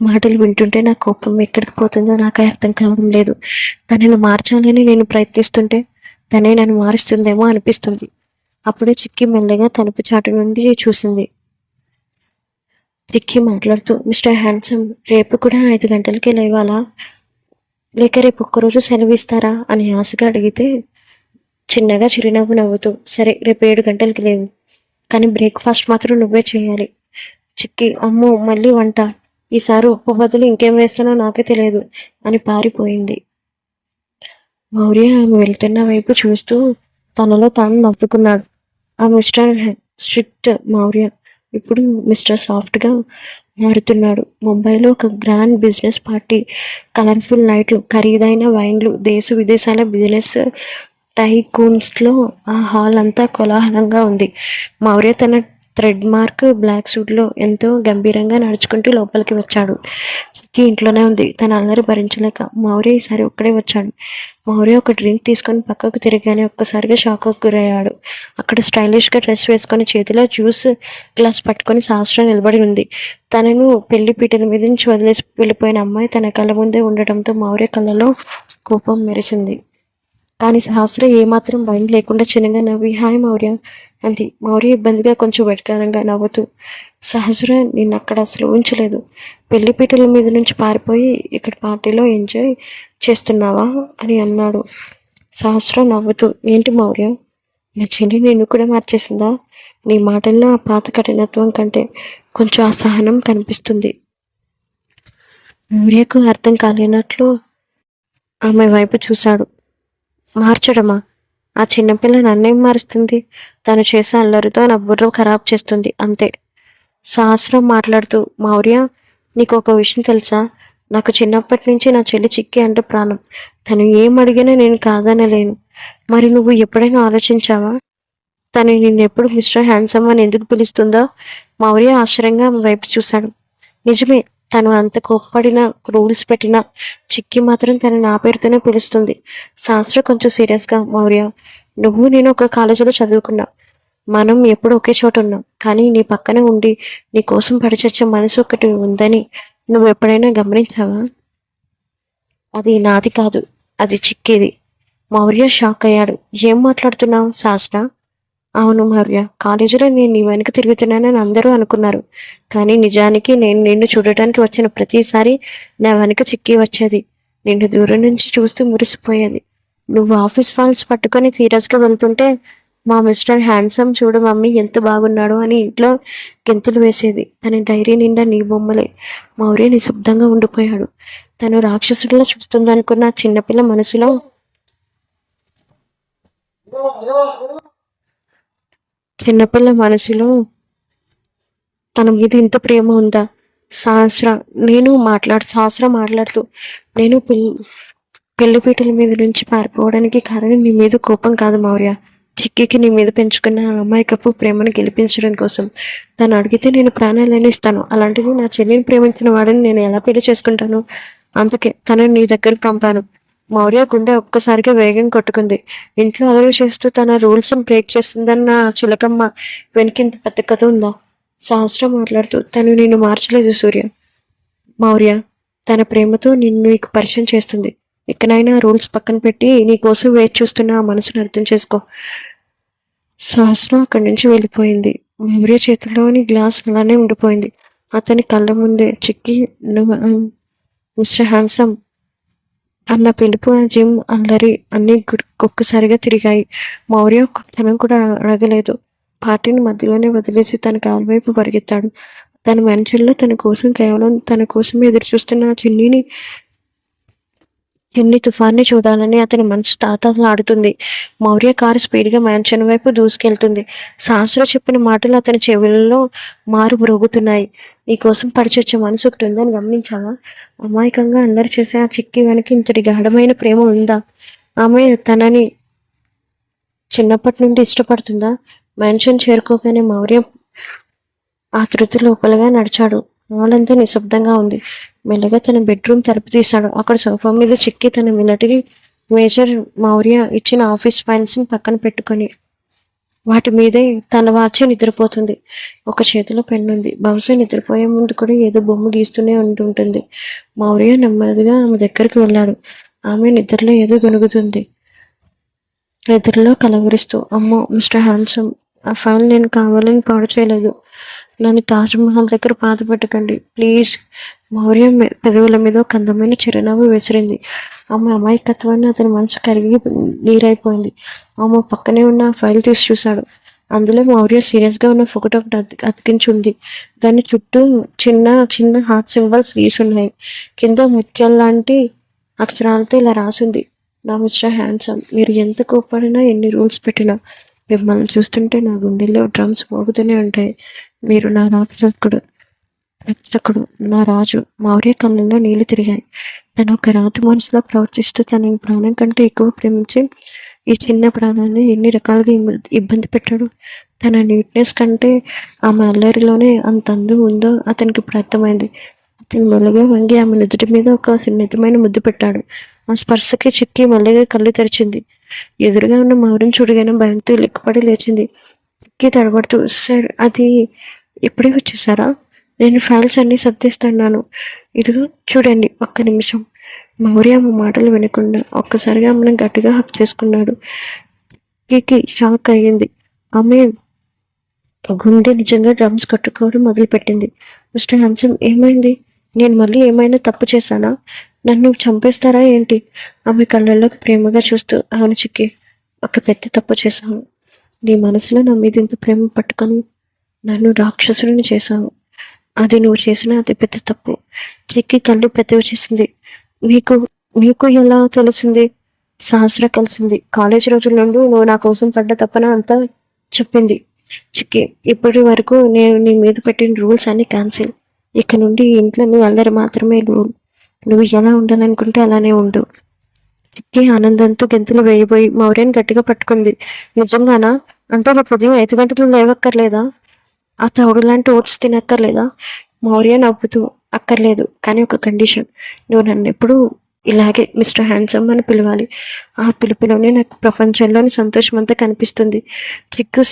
S1: మాటలు వింటుంటే నా కోపం ఎక్కడికి పోతుందో నాకు అర్థం కావడం లేదు. తనను మార్చాలని నేను ప్రయత్నిస్తుంటే తనే నన్ను మారుస్తుందేమో అనిపిస్తుంది. అప్పుడే చిక్కి మెల్లగా తలుపు చాటు నుండి చూసింది. చిక్కి మాట్లాడుతూ, మిస్టర్ హ్యాండ్సమ్, రేపు కూడా 5 గంటలకే లేవాలా, లేక రేపు ఒక్కరోజు సెలవు ఇస్తారా అని ఆశగా అడిగితే చిన్నగా చిరునవ్వు నవ్వుతూ, సరే రేపు 7 గంటలకి లేవు, కానీ బ్రేక్ఫాస్ట్ మాత్రం నువ్వే చేయాలి. చిక్కి, అమ్మో మళ్ళీ వంట, ఈసారి ఉప్పు బదులు ఇంకేం వేస్తానో నాకే తెలియదు అని పారిపోయింది. మౌర్య ఆమె వెళ్తున్న వైపు చూస్తూ తనలో తాను నవ్వుకున్నాడు. ఆ మిస్టర్ స్ట్రిక్ట్ మౌర్య ఇప్పుడు మిస్టర్ సాఫ్ట్గా మారుతున్నాడు. ముంబైలో ఒక గ్రాండ్ బిజినెస్ పార్టీ, కలర్ఫుల్ నైట్లు, ఖరీదైన వైన్లు, దేశ విదేశాల బిజినెస్ టైకూన్స్లో ఆ హాల్ అంతా కోలాహలంగా ఉంది. మౌర్య తన థ్రెడ్ మార్క్ బ్లాక్ సూట్లో ఎంతో గంభీరంగా నడుచుకుంటూ లోపలికి వచ్చాడు. చిక్కి ఇంట్లోనే ఉంది. తన అల్లరి భరించలేక మౌర్య ఈసారి ఒక్కడే వచ్చాడు. మౌర్య ఒక డ్రింక్ తీసుకొని పక్కకు తిరిగానే ఒక్కసారిగా షాక్కు గురయ్యాడు. అక్కడ స్టైలిష్గా డ్రెస్ వేసుకొని చేతిలో జ్యూస్ గ్లాస్ పట్టుకొని సహస్ర నిలబడి ఉంది. తనను పెళ్లి పీటల మీద నుంచి వదిలేసి వెళ్ళిపోయిన అమ్మాయి తన కళ్ళ ముందే ఉండటంతో మౌర్య కళ్ళలో కోపం మెరిసింది. కానీ సహస్ర ఏమాత్రం భయం లేకుండా చిన్నగా నవ్వి, హాయ్ మౌర్య అంది. మౌర్య ఇబ్బందిగా కొంచెం వెటకారంగా నవ్వుతూ, సహస్ర నిన్ను అక్కడ అసలు ఊహించలేదు. పెళ్లిపీటల మీద నుంచి పారిపోయి ఇక్కడ పార్టీలో ఎంజాయ్ చేస్తున్నావా అని అన్నాడు. సహస్ర నవ్వుతూ, ఏంటి మౌర్య, నా చెల్లి నిన్ను కూడా మార్చేసిందా? నీ మాటల్లో ఆ పాత కఠినత్వం కంటే కొంచెం అసహనం కనిపిస్తుంది. మౌర్యకు అర్థం కాలేనట్లు ఆమె వైపు చూశాడు. మార్చడమా? ఆ చిన్నపిల్ల నన్నేం మారుస్తుంది? తను చేసే అల్లరితో నా బుర్ర ఖరాబ్ చేస్తుంది అంతే. సహస్రం మాట్లాడుతూ, మౌర్య నీకు ఒక విషయం తెలుసా? నాకు చిన్నప్పటి నుంచి నా చెల్లి చిక్కి అంటే ప్రాణం. తను ఏం అడిగినా నేను కాదనలేను. మరి నువ్వు ఎప్పుడైనా ఆలోచించావా తను నిన్నెప్పుడు మిస్టర్ హ్యాండ్సమ్ అని ఎందుకు పిలుస్తుందో? మౌర్య ఆశ్చర్యంగా ఆమె వైపు చూశాడు. నిజమే, తను అంత కోప్పడినా రూల్స్ పెట్టినా చిక్కి మాత్రం తను నా పేరుతోనే పిలుస్తుంది. శాస్త్ర కొంచెం సీరియస్గా, మౌర్య నువ్వు నేను ఒక కాలేజీలో చదువుకున్నా, మనం ఎప్పుడు ఒకే చోట ఉన్నాం, కానీ నీ పక్కన ఉండి నీ కోసం పడిచచ్చే మనసు ఒకటి ఉందని నువ్వు ఎప్పుడైనా గమనించావా? అది నాది కాదు, అది చిక్కిది. మౌర్య షాక్ అయ్యాడు. ఏం మాట్లాడుతున్నావు శాస్త్ర? అవును మౌర్య, కాలేజీలో నేను నీ వెనక తిరుగుతున్నానని అందరూ అనుకున్నారు, కానీ నిజానికి నేను నిన్ను చూడటానికి వచ్చిన ప్రతిసారి నా వెనక చిక్కి వచ్చేది. నిన్ను దూరం నుంచి చూస్తూ మురిసిపోయేది. నువ్వు ఆఫీస్ ఫైల్స్ పట్టుకొని సీరియస్గా వెళ్తుంటే మా మిస్టర్ హ్యాండ్సమ్ చూడు మమ్మీ ఎంత బాగున్నాడు అని ఇంట్లో గెంతులు వేసేది. తన డైరీ నిండా నీ బొమ్మలే. మౌర్య నిశ్శబ్దంగా ఉండిపోయాడు. తను రాక్షసుడిలో చూస్తుందనుకున్న చిన్నపిల్ల మనసులో చిన్నపిల్ల మనసులో తన మీద ఇంత ప్రేమ ఉందా? సహస్ర మాట్లాడుతూ, నేను పెళ్లిపీటల మీద నుంచి పారిపోవడానికి కారణం నీ మీద కోపం కాదు మౌర్య, చిక్కికి నీ మీద పెంచుకున్న అమాయకపు ప్రేమను గెలిపించడం కోసం. తను అడిగితే నేను ప్రాణాలను ఇస్తాను. అలాంటిది నా చెల్లిని ప్రేమించిన వాడిని నేను ఎలా పెళ్లి చేసుకుంటాను? అందుకే తనని నీ దగ్గరికి పంపాను. మౌర్య గుండె ఒక్కసారిగా వేగం కొట్టుకుంది. ఇంట్లో అలరి చేస్తూ తన రూల్స్ బ్రేక్ చేస్తుందన్న చిలకమ్మ వెనకింత పెద్ద కథ ఉందా? సహస్రం మాట్లాడుతూ, తను నిన్ను మార్చలేదు సూర్య. మౌర్య తన ప్రేమతో నిన్ను నీకు పరిచయం చేస్తుంది. ఇకనైనా రూల్స్ పక్కన పెట్టి నీ కోసం వేచి చూస్తున్న ఆ మనసును అర్థం చేసుకో. సహస్రం అక్కడి నుంచి వెళ్ళిపోయింది. మౌర్య చేతిలోని గ్లాస్ అలానే ఉండిపోయింది. అతని కళ్ళ ముందే చిక్కి మిస్టర్ హ్యాండ్సమ్ అన్న పిలుపు, జిమ్ అల్లరి అన్నీ ఒక్కసారిగా తిరిగాయి. మౌర్య ఒక్క క్షణం కూడా అడగలేదు. పార్టీని మధ్యలోనే వదిలేసి తన కాలు వైపు పరిగెత్తాడు. తన మనసుల్లో కేవలం తన కోసం ఎదురు చూస్తున్న చిన్ని తుఫాన్ని చూడాలని అతని మనసు తాతలాడుతుంది. మౌర్య కారు స్పీడ్గా మ్యాన్షన్ వైపు దూసుకెళ్తుంది. సహస్ర చెప్పిన మాటలు అతని చెవులలో మారు మ్రోగుతున్నాయి. నీ కోసం పడిచొచ్చే మనసు ఒకటి ఉందని గమనించావా? అమాయకంగా అల్లరి చేసే ఆ చిక్కి వెనక ఇంతటి గాఢమైన ప్రేమ ఉందా? ఆమె తనని చిన్నప్పటి నుండి ఇష్టపడుతుందా? మ్యాన్షన్ చేరుకోగానే మౌర్య ఆతృత లోపలగా నడిచాడు. హాలంతా నిశ్శబ్దంగా ఉంది. మెల్లగా తన బెడ్రూమ్ తలుపు తీశాడు. అక్కడ సోఫా మీద చిక్కి తన మిలిటరీ మేజర్ మౌర్య ఇచ్చిన ఆఫీస్ ఫైల్స్ని పక్కన పెట్టుకొని వాటి మీదే తన వాచి నిద్రపోతుంది. ఒక చేతిలో పెన్నుంది. బహుశా నిద్రపోయే ముందు కూడా ఏదో బొమ్మ గీస్తూనే ఉంటుంటుంది. మౌర్య నెమ్మదిగా ఆమె దగ్గరికి వెళ్ళాడు. ఆమె నిద్రలో ఏదో గొనుగుతుంది. ఎదురులో కలవరిస్తూ, అమ్మో మిస్టర్ హ్యాండ్సమ్, ఆ ఫైల్ నేను కావాలని పాడు చేయలేదు. నన్ను తాజ్మహల్ దగ్గర బాధ పెట్టకండి ప్లీజ్. మౌర్య పెదవుల మీద ఒక అందమైన చిరునవ్వు విసిరింది. ఆమె అమాయకత్వాన్ని అతని మనసు కరిగి నీరైపోయింది. ఆమె పక్కనే ఉన్న ఫైల్ తీసి చూశాడు. అందులో మౌర్య సీరియస్గా ఉన్న ఫోటో ఒకటి అతికించి ఉంది. దాని చుట్టూ చిన్న చిన్న హార్ట్ సింబల్స్ ఉన్నాయి. కింద ముత్యాల లాంటి అక్షరాలతో ఇలా రాసింది: నా మిస్టర్ హ్యాండ్సమ్, మీరు ఎంత కోప్పడినా, ఎన్ని రూల్స్ పెట్టినా, మిమ్మల్ని చూస్తుంటే నా గుండెల్లో డ్రమ్స్ మోగుతూనే ఉంటాయి. మీరు నా రక్షకుడు, నా రాజు. మౌర్య కళ్ళల్లో నీళ్లు తిరిగాయి. తను ఒక రాతి మనిషిలో ప్రవర్తిస్తూ తనని ప్రాణం కంటే ఎక్కువ ప్రేమించి ఈ చిన్న ప్రాణాన్ని ఎన్ని రకాలుగా ఇబ్బంది పెట్టాడు. తన నీట్నెస్ కంటే ఆమె అల్లరిలోనే అంత అందం ఉందో అతనికి ఇప్పుడు అర్థమైంది. అతను మెల్లగా వంగి ఆమె నుదుటి మీద ఒక సున్నితమైన ముద్దు పెట్టాడు. ఆ స్పర్శకి చిక్కి మెల్లగా కళ్ళు తెరిచింది. ఎదురుగా ఉన్న మౌర్యం చూడగానే భయంతో లెక్కపడి లేచింది. చిక్కి తడబడుతూ, సార్ అది ఇప్పుడే వచ్చేసారా? నేను ఫైల్స్ అన్నీ సర్దిస్తున్నాను. ఇదిగో చూడండి, ఒక్క నిమిషం. మౌర్య ఆమె మాటలు వినకుండా ఒక్కసారిగా ఆమెను గట్టిగా హక్ చేసుకున్నాడు. చిక్కి షాక్ అయ్యింది. ఆమె గుండె నిజంగా డ్రమ్స్ కట్టుకోవడం మొదలుపెట్టింది. మిస్టర్ హ్యాన్సమ్, ఏమైంది? నేను మళ్ళీ ఏమైనా తప్పు చేశానా? నన్ను చంపేస్తారా ఏంటి? ఆమె కళ్ళల్లోకి ప్రేమగా చూస్తూ, అవును చిక్కి, ఒక పెద్ద తప్పు చేశాను. నీ మనసులో నా మీద ఇంత ప్రేమ పట్టుకొని నన్ను రాక్షసుడిని చేశావు. అది నువ్వు చేసిన అతి పెద్ద తప్పు. చిక్కి కళ్ళు పెద్దవి చేసింది. మీకు మీకు ఎలా తెలిసింది? సహస్ర కలిసింది. కాలేజ్ రోజుల నుండి నువ్వు నా కోసం పడ్డ తప్పన అంతా చెప్పింది. చిక్కి, ఇప్పటి వరకు నేను నీ మీద పెట్టిన రూల్స్ అన్ని క్యాన్సిల్. ఇక నుండి ఇంట్లో నువ్వు అల్లరి మాత్రమే రూల్. నువ్వు ఎలా ఉండాలనుకుంటే అలానే ఉండు. చిక్కి ఆనందంతో గెంతులు వేయబోయి మౌర్యని గట్టిగా పట్టుకుంది. నిజంగానా? అంటే రేపు ఉదయం 5 గంటలు లేవక్కర్లేదా? ఆ తౌడు లాంటి ఓట్స్ తినక్కర్లేదా? మౌర్య నవ్వుతూ, అక్కర్లేదు, కానీ ఒక కండిషన్. నువ్వు నన్ను ఎప్పుడు ఇలాగే మిస్టర్ హ్యాండ్సమ్ అని పిలవాలి. ఆ పిలుపులోనే నాకు ప్రపంచంలోని సంతోషం అంతా కనిపిస్తుంది.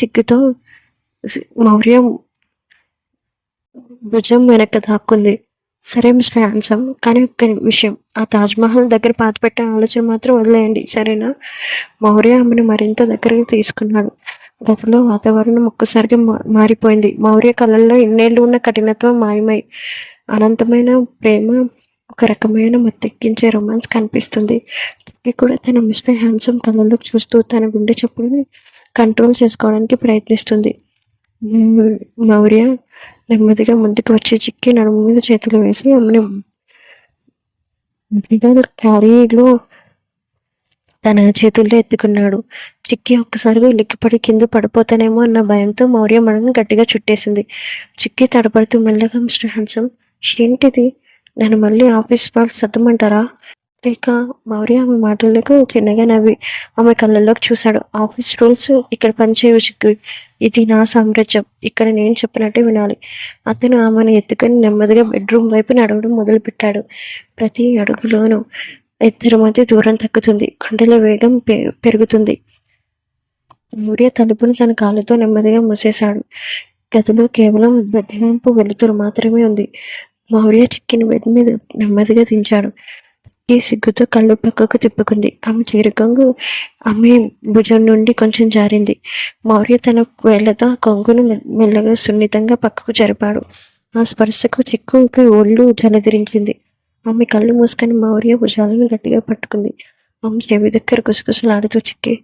S1: సిగ్గుతో మౌర్య భుజం వెనక దాక్కుంది. సరే మిస్టర్ హ్యాండ్సమ్, కానీ ఒక్క విషయం, ఆ తాజ్మహల్ దగ్గర పాత పెట్టే ఆలోచన మాత్రం వదిలేయండి, సరేనా? మౌర్య ఆమెను మరింత దగ్గరకు తీసుకున్నాడు. గదిలో వాతావరణం ఒక్కసారిగా మారిపోయింది. మౌర్య కళ్ళల్లో ఇన్నేళ్ళు ఉన్న కఠినత్వం మాయమై అనంతమైన ప్రేమ, ఒక రకమైన మత్తెక్కించే రొమాన్స్ కనిపిస్తుంది. చిక్కి కూడా తన మిస్టర్ హ్యాండ్సమ్ కళ్ళలోకి చూస్తూ తన గుండె చప్పుడుని కంట్రోల్ చేసుకోవడానికి ప్రయత్నిస్తుంది. మౌర్య నెమ్మదిగా ముందుకు వచ్చి చిక్కి నడుము మీద చేతులు వేసి ఆమెను క్యారీలో తన చేతుల్లో ఎత్తుకున్నాడు. చిక్కి ఒక్కసారిగా ఉలిక్కిపడి కింద పడిపోతానేమో అన్న భయంతో మౌర్య మనల్ని గట్టిగా చుట్టేసింది. చిక్కి తడబడుతూ మెల్లగా, మిస్టర్ హ్యాండ్సమ్, ఏంటిది? నన్ను మళ్ళీ ఆఫీస్ వాళ్ళు సర్దమంటారా? లేక? మౌర్య ఆమె మాటలకు చిన్నగా నవ్వి ఆమె కళ్ళల్లోకి చూశాడు. ఆఫీస్ రూల్స్ ఇక్కడ పనిచేయవు చిక్కి. ఇది నా సామ్రాజ్యం. ఇక్కడ నేను చెప్పినట్టే వినాలి. అతను ఆమెను ఎత్తుకొని నెమ్మదిగా బెడ్రూమ్ వైపు నడవడం మొదలుపెట్టాడు. ప్రతి అడుగులోనూ ఇద్దరి మధ్య దూరం తగ్గుతుంది. గుండెల వేగం పెరుగుతుంది. మౌర్య తలుపును తన కాళ్ళతో నెమ్మదిగా మూసేశాడు. గదిలో కేవలం బెడ్లాంపు వెలుతురు మాత్రమే ఉంది. మౌర్య చిక్కిని బెడ్ మీద నెమ్మదిగా దించాడు. చిక్కి సిగ్గుతో కళ్ళు పక్కకు తిప్పుకుంది. ఆమె చీరకొంగు ఆమె భుజం నుండి కొంచెం జారింది. మౌర్య తన వేళ్లతో కొంగును మెల్లగా సున్నితంగా పక్కకు జరిపాడు. ఆ స్పర్శకు చిక్కుకి ఒళ్ళు జలధరించింది. ఆమె కళ్ళు మూసుకొని మౌర్య భుజాలను గట్టిగా పట్టుకుంది. ఆమె చెవి దగ్గర గుసగుసలాడుతూ, చిక్కి,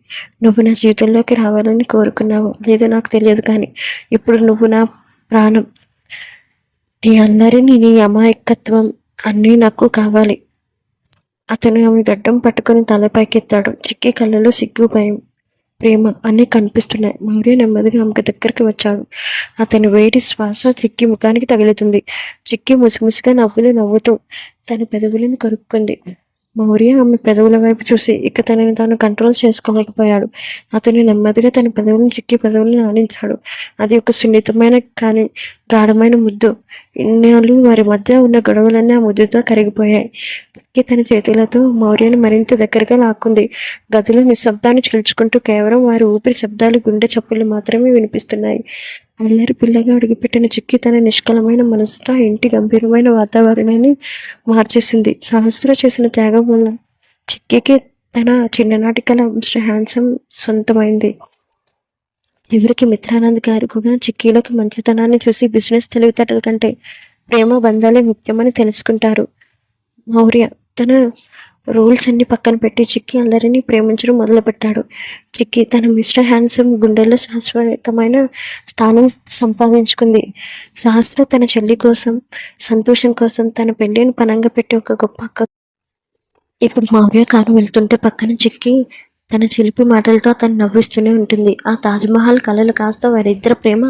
S1: నువ్వు నా జీవితంలోకి రావాలని కోరుకున్నావు లేదో నాకు తెలియదు, కానీ ఇప్పుడు నువ్వు నా ప్రాణం. నీ అల్లరిని, నీ అమాయకత్వం అన్నీ నాకు కావాలి. అతను ఆమె గడ్డం పట్టుకొని తల పైకెత్తాడు. చిక్కి కళ్ళలో సిగ్గు, భయం, ప్రేమ అన్నీ కనిపిస్తున్నాయి. మౌర్య నెమ్మదిగా ఆమెకు దగ్గరికి వచ్చాడు. అతని వేడి శ్వాస చిక్కి ముఖానికి తగులుతుంది. చిక్కి ముసిముసిగా నవ్వుతూ తన పెదవులను కరుక్కుంది. మౌర్య ఆమె పెదవుల వైపు చూసి ఇక తనని తాను కంట్రోల్ చేసుకోలేకపోయాడు. అతను నెమ్మదిగా తన పెదవులను చిక్కి పెదవులను ఆడించాడు. అది ఒక సున్నితమైన కానీ గాఢమైన ముద్దు. ఇన్నాళ్ళు వారి మధ్య ఉన్న గొడవలన్నీ ఆ ముద్దుతో కరిగిపోయాయి. చిక్కి తన చేతులతో మౌర్యను మరింత దగ్గరగా లాక్కుంది. గదిలో నిశ్శబ్దాన్ని చీల్చుకుంటూ కేవలం వారి ఊపిరి శబ్దాలు, గుండె చప్పులు మాత్రమే వినిపిస్తున్నాయి. అల్లరి పిల్లగా అడుగుపెట్టిన చిక్కి తన నిష్కలమైన మనసుతో ఇంటి గంభీరమైన వాతావరణాన్ని మార్చేసింది. సహస్ర చేసిన త్యాగం వల్ల చిక్కికి తన చిన్ననాటి కల మిస్టర్ హ్యాండ్సమ్ సొంతమైంది. చివరికి మిత్రానంద్ గారు కూడా చిక్కీలోకి మంచితనాన్ని చూసి బిజినెస్ తెలివితేటల కంటే ప్రేమ బంధాలే ముఖ్యమని తెలుసుకుంటారు. మౌర్య తన రూల్స్ అన్ని పక్కన పెట్టి చిక్కీ అల్లరిని ప్రేమించడం మొదలుపెట్టాడు. చిక్కీ తన మిస్టర్ హ్యాండ్సమ్ గుండెల్లో శాశ్వతమైన స్థానం సంపాదించుకుంది. సహస్ర తన చెల్లి కోసం, సంతోషం కోసం తన పెళ్లిని పనంగా పెట్టి ఒక గొప్ప అక్క. ఇప్పుడు మౌర్య కారు వెళ్తుంటే పక్కన చిక్కీ తన చిలిపి మాటలతో తను నవ్విస్తూనే ఉంటుంది. ఆ తాజ్మహల్ కలలు కాస్త వారిద్దరి ప్రేమ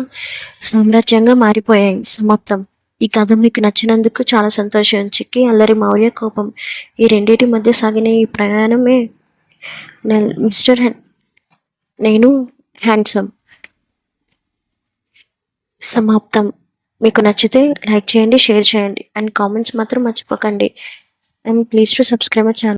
S1: సామ్రాజ్యంగా మారిపోయాయి. సమాప్తం. ఈ కథ మీకు నచ్చినందుకు చాలా సంతోషం. చిక్కీ అల్లరి, మౌర్య కోపం, ఈ రెండింటి మధ్య సాగిన ఈ ప్రయాణమే మిస్టర్ నేను హ్యాండ్సమ్ సమాప్తం. మీకు నచ్చితే లైక్ చేయండి, షేర్ చేయండి అండ్ కామెంట్స్ మాత్రం మర్చిపోకండి. And please to subscribe my channel.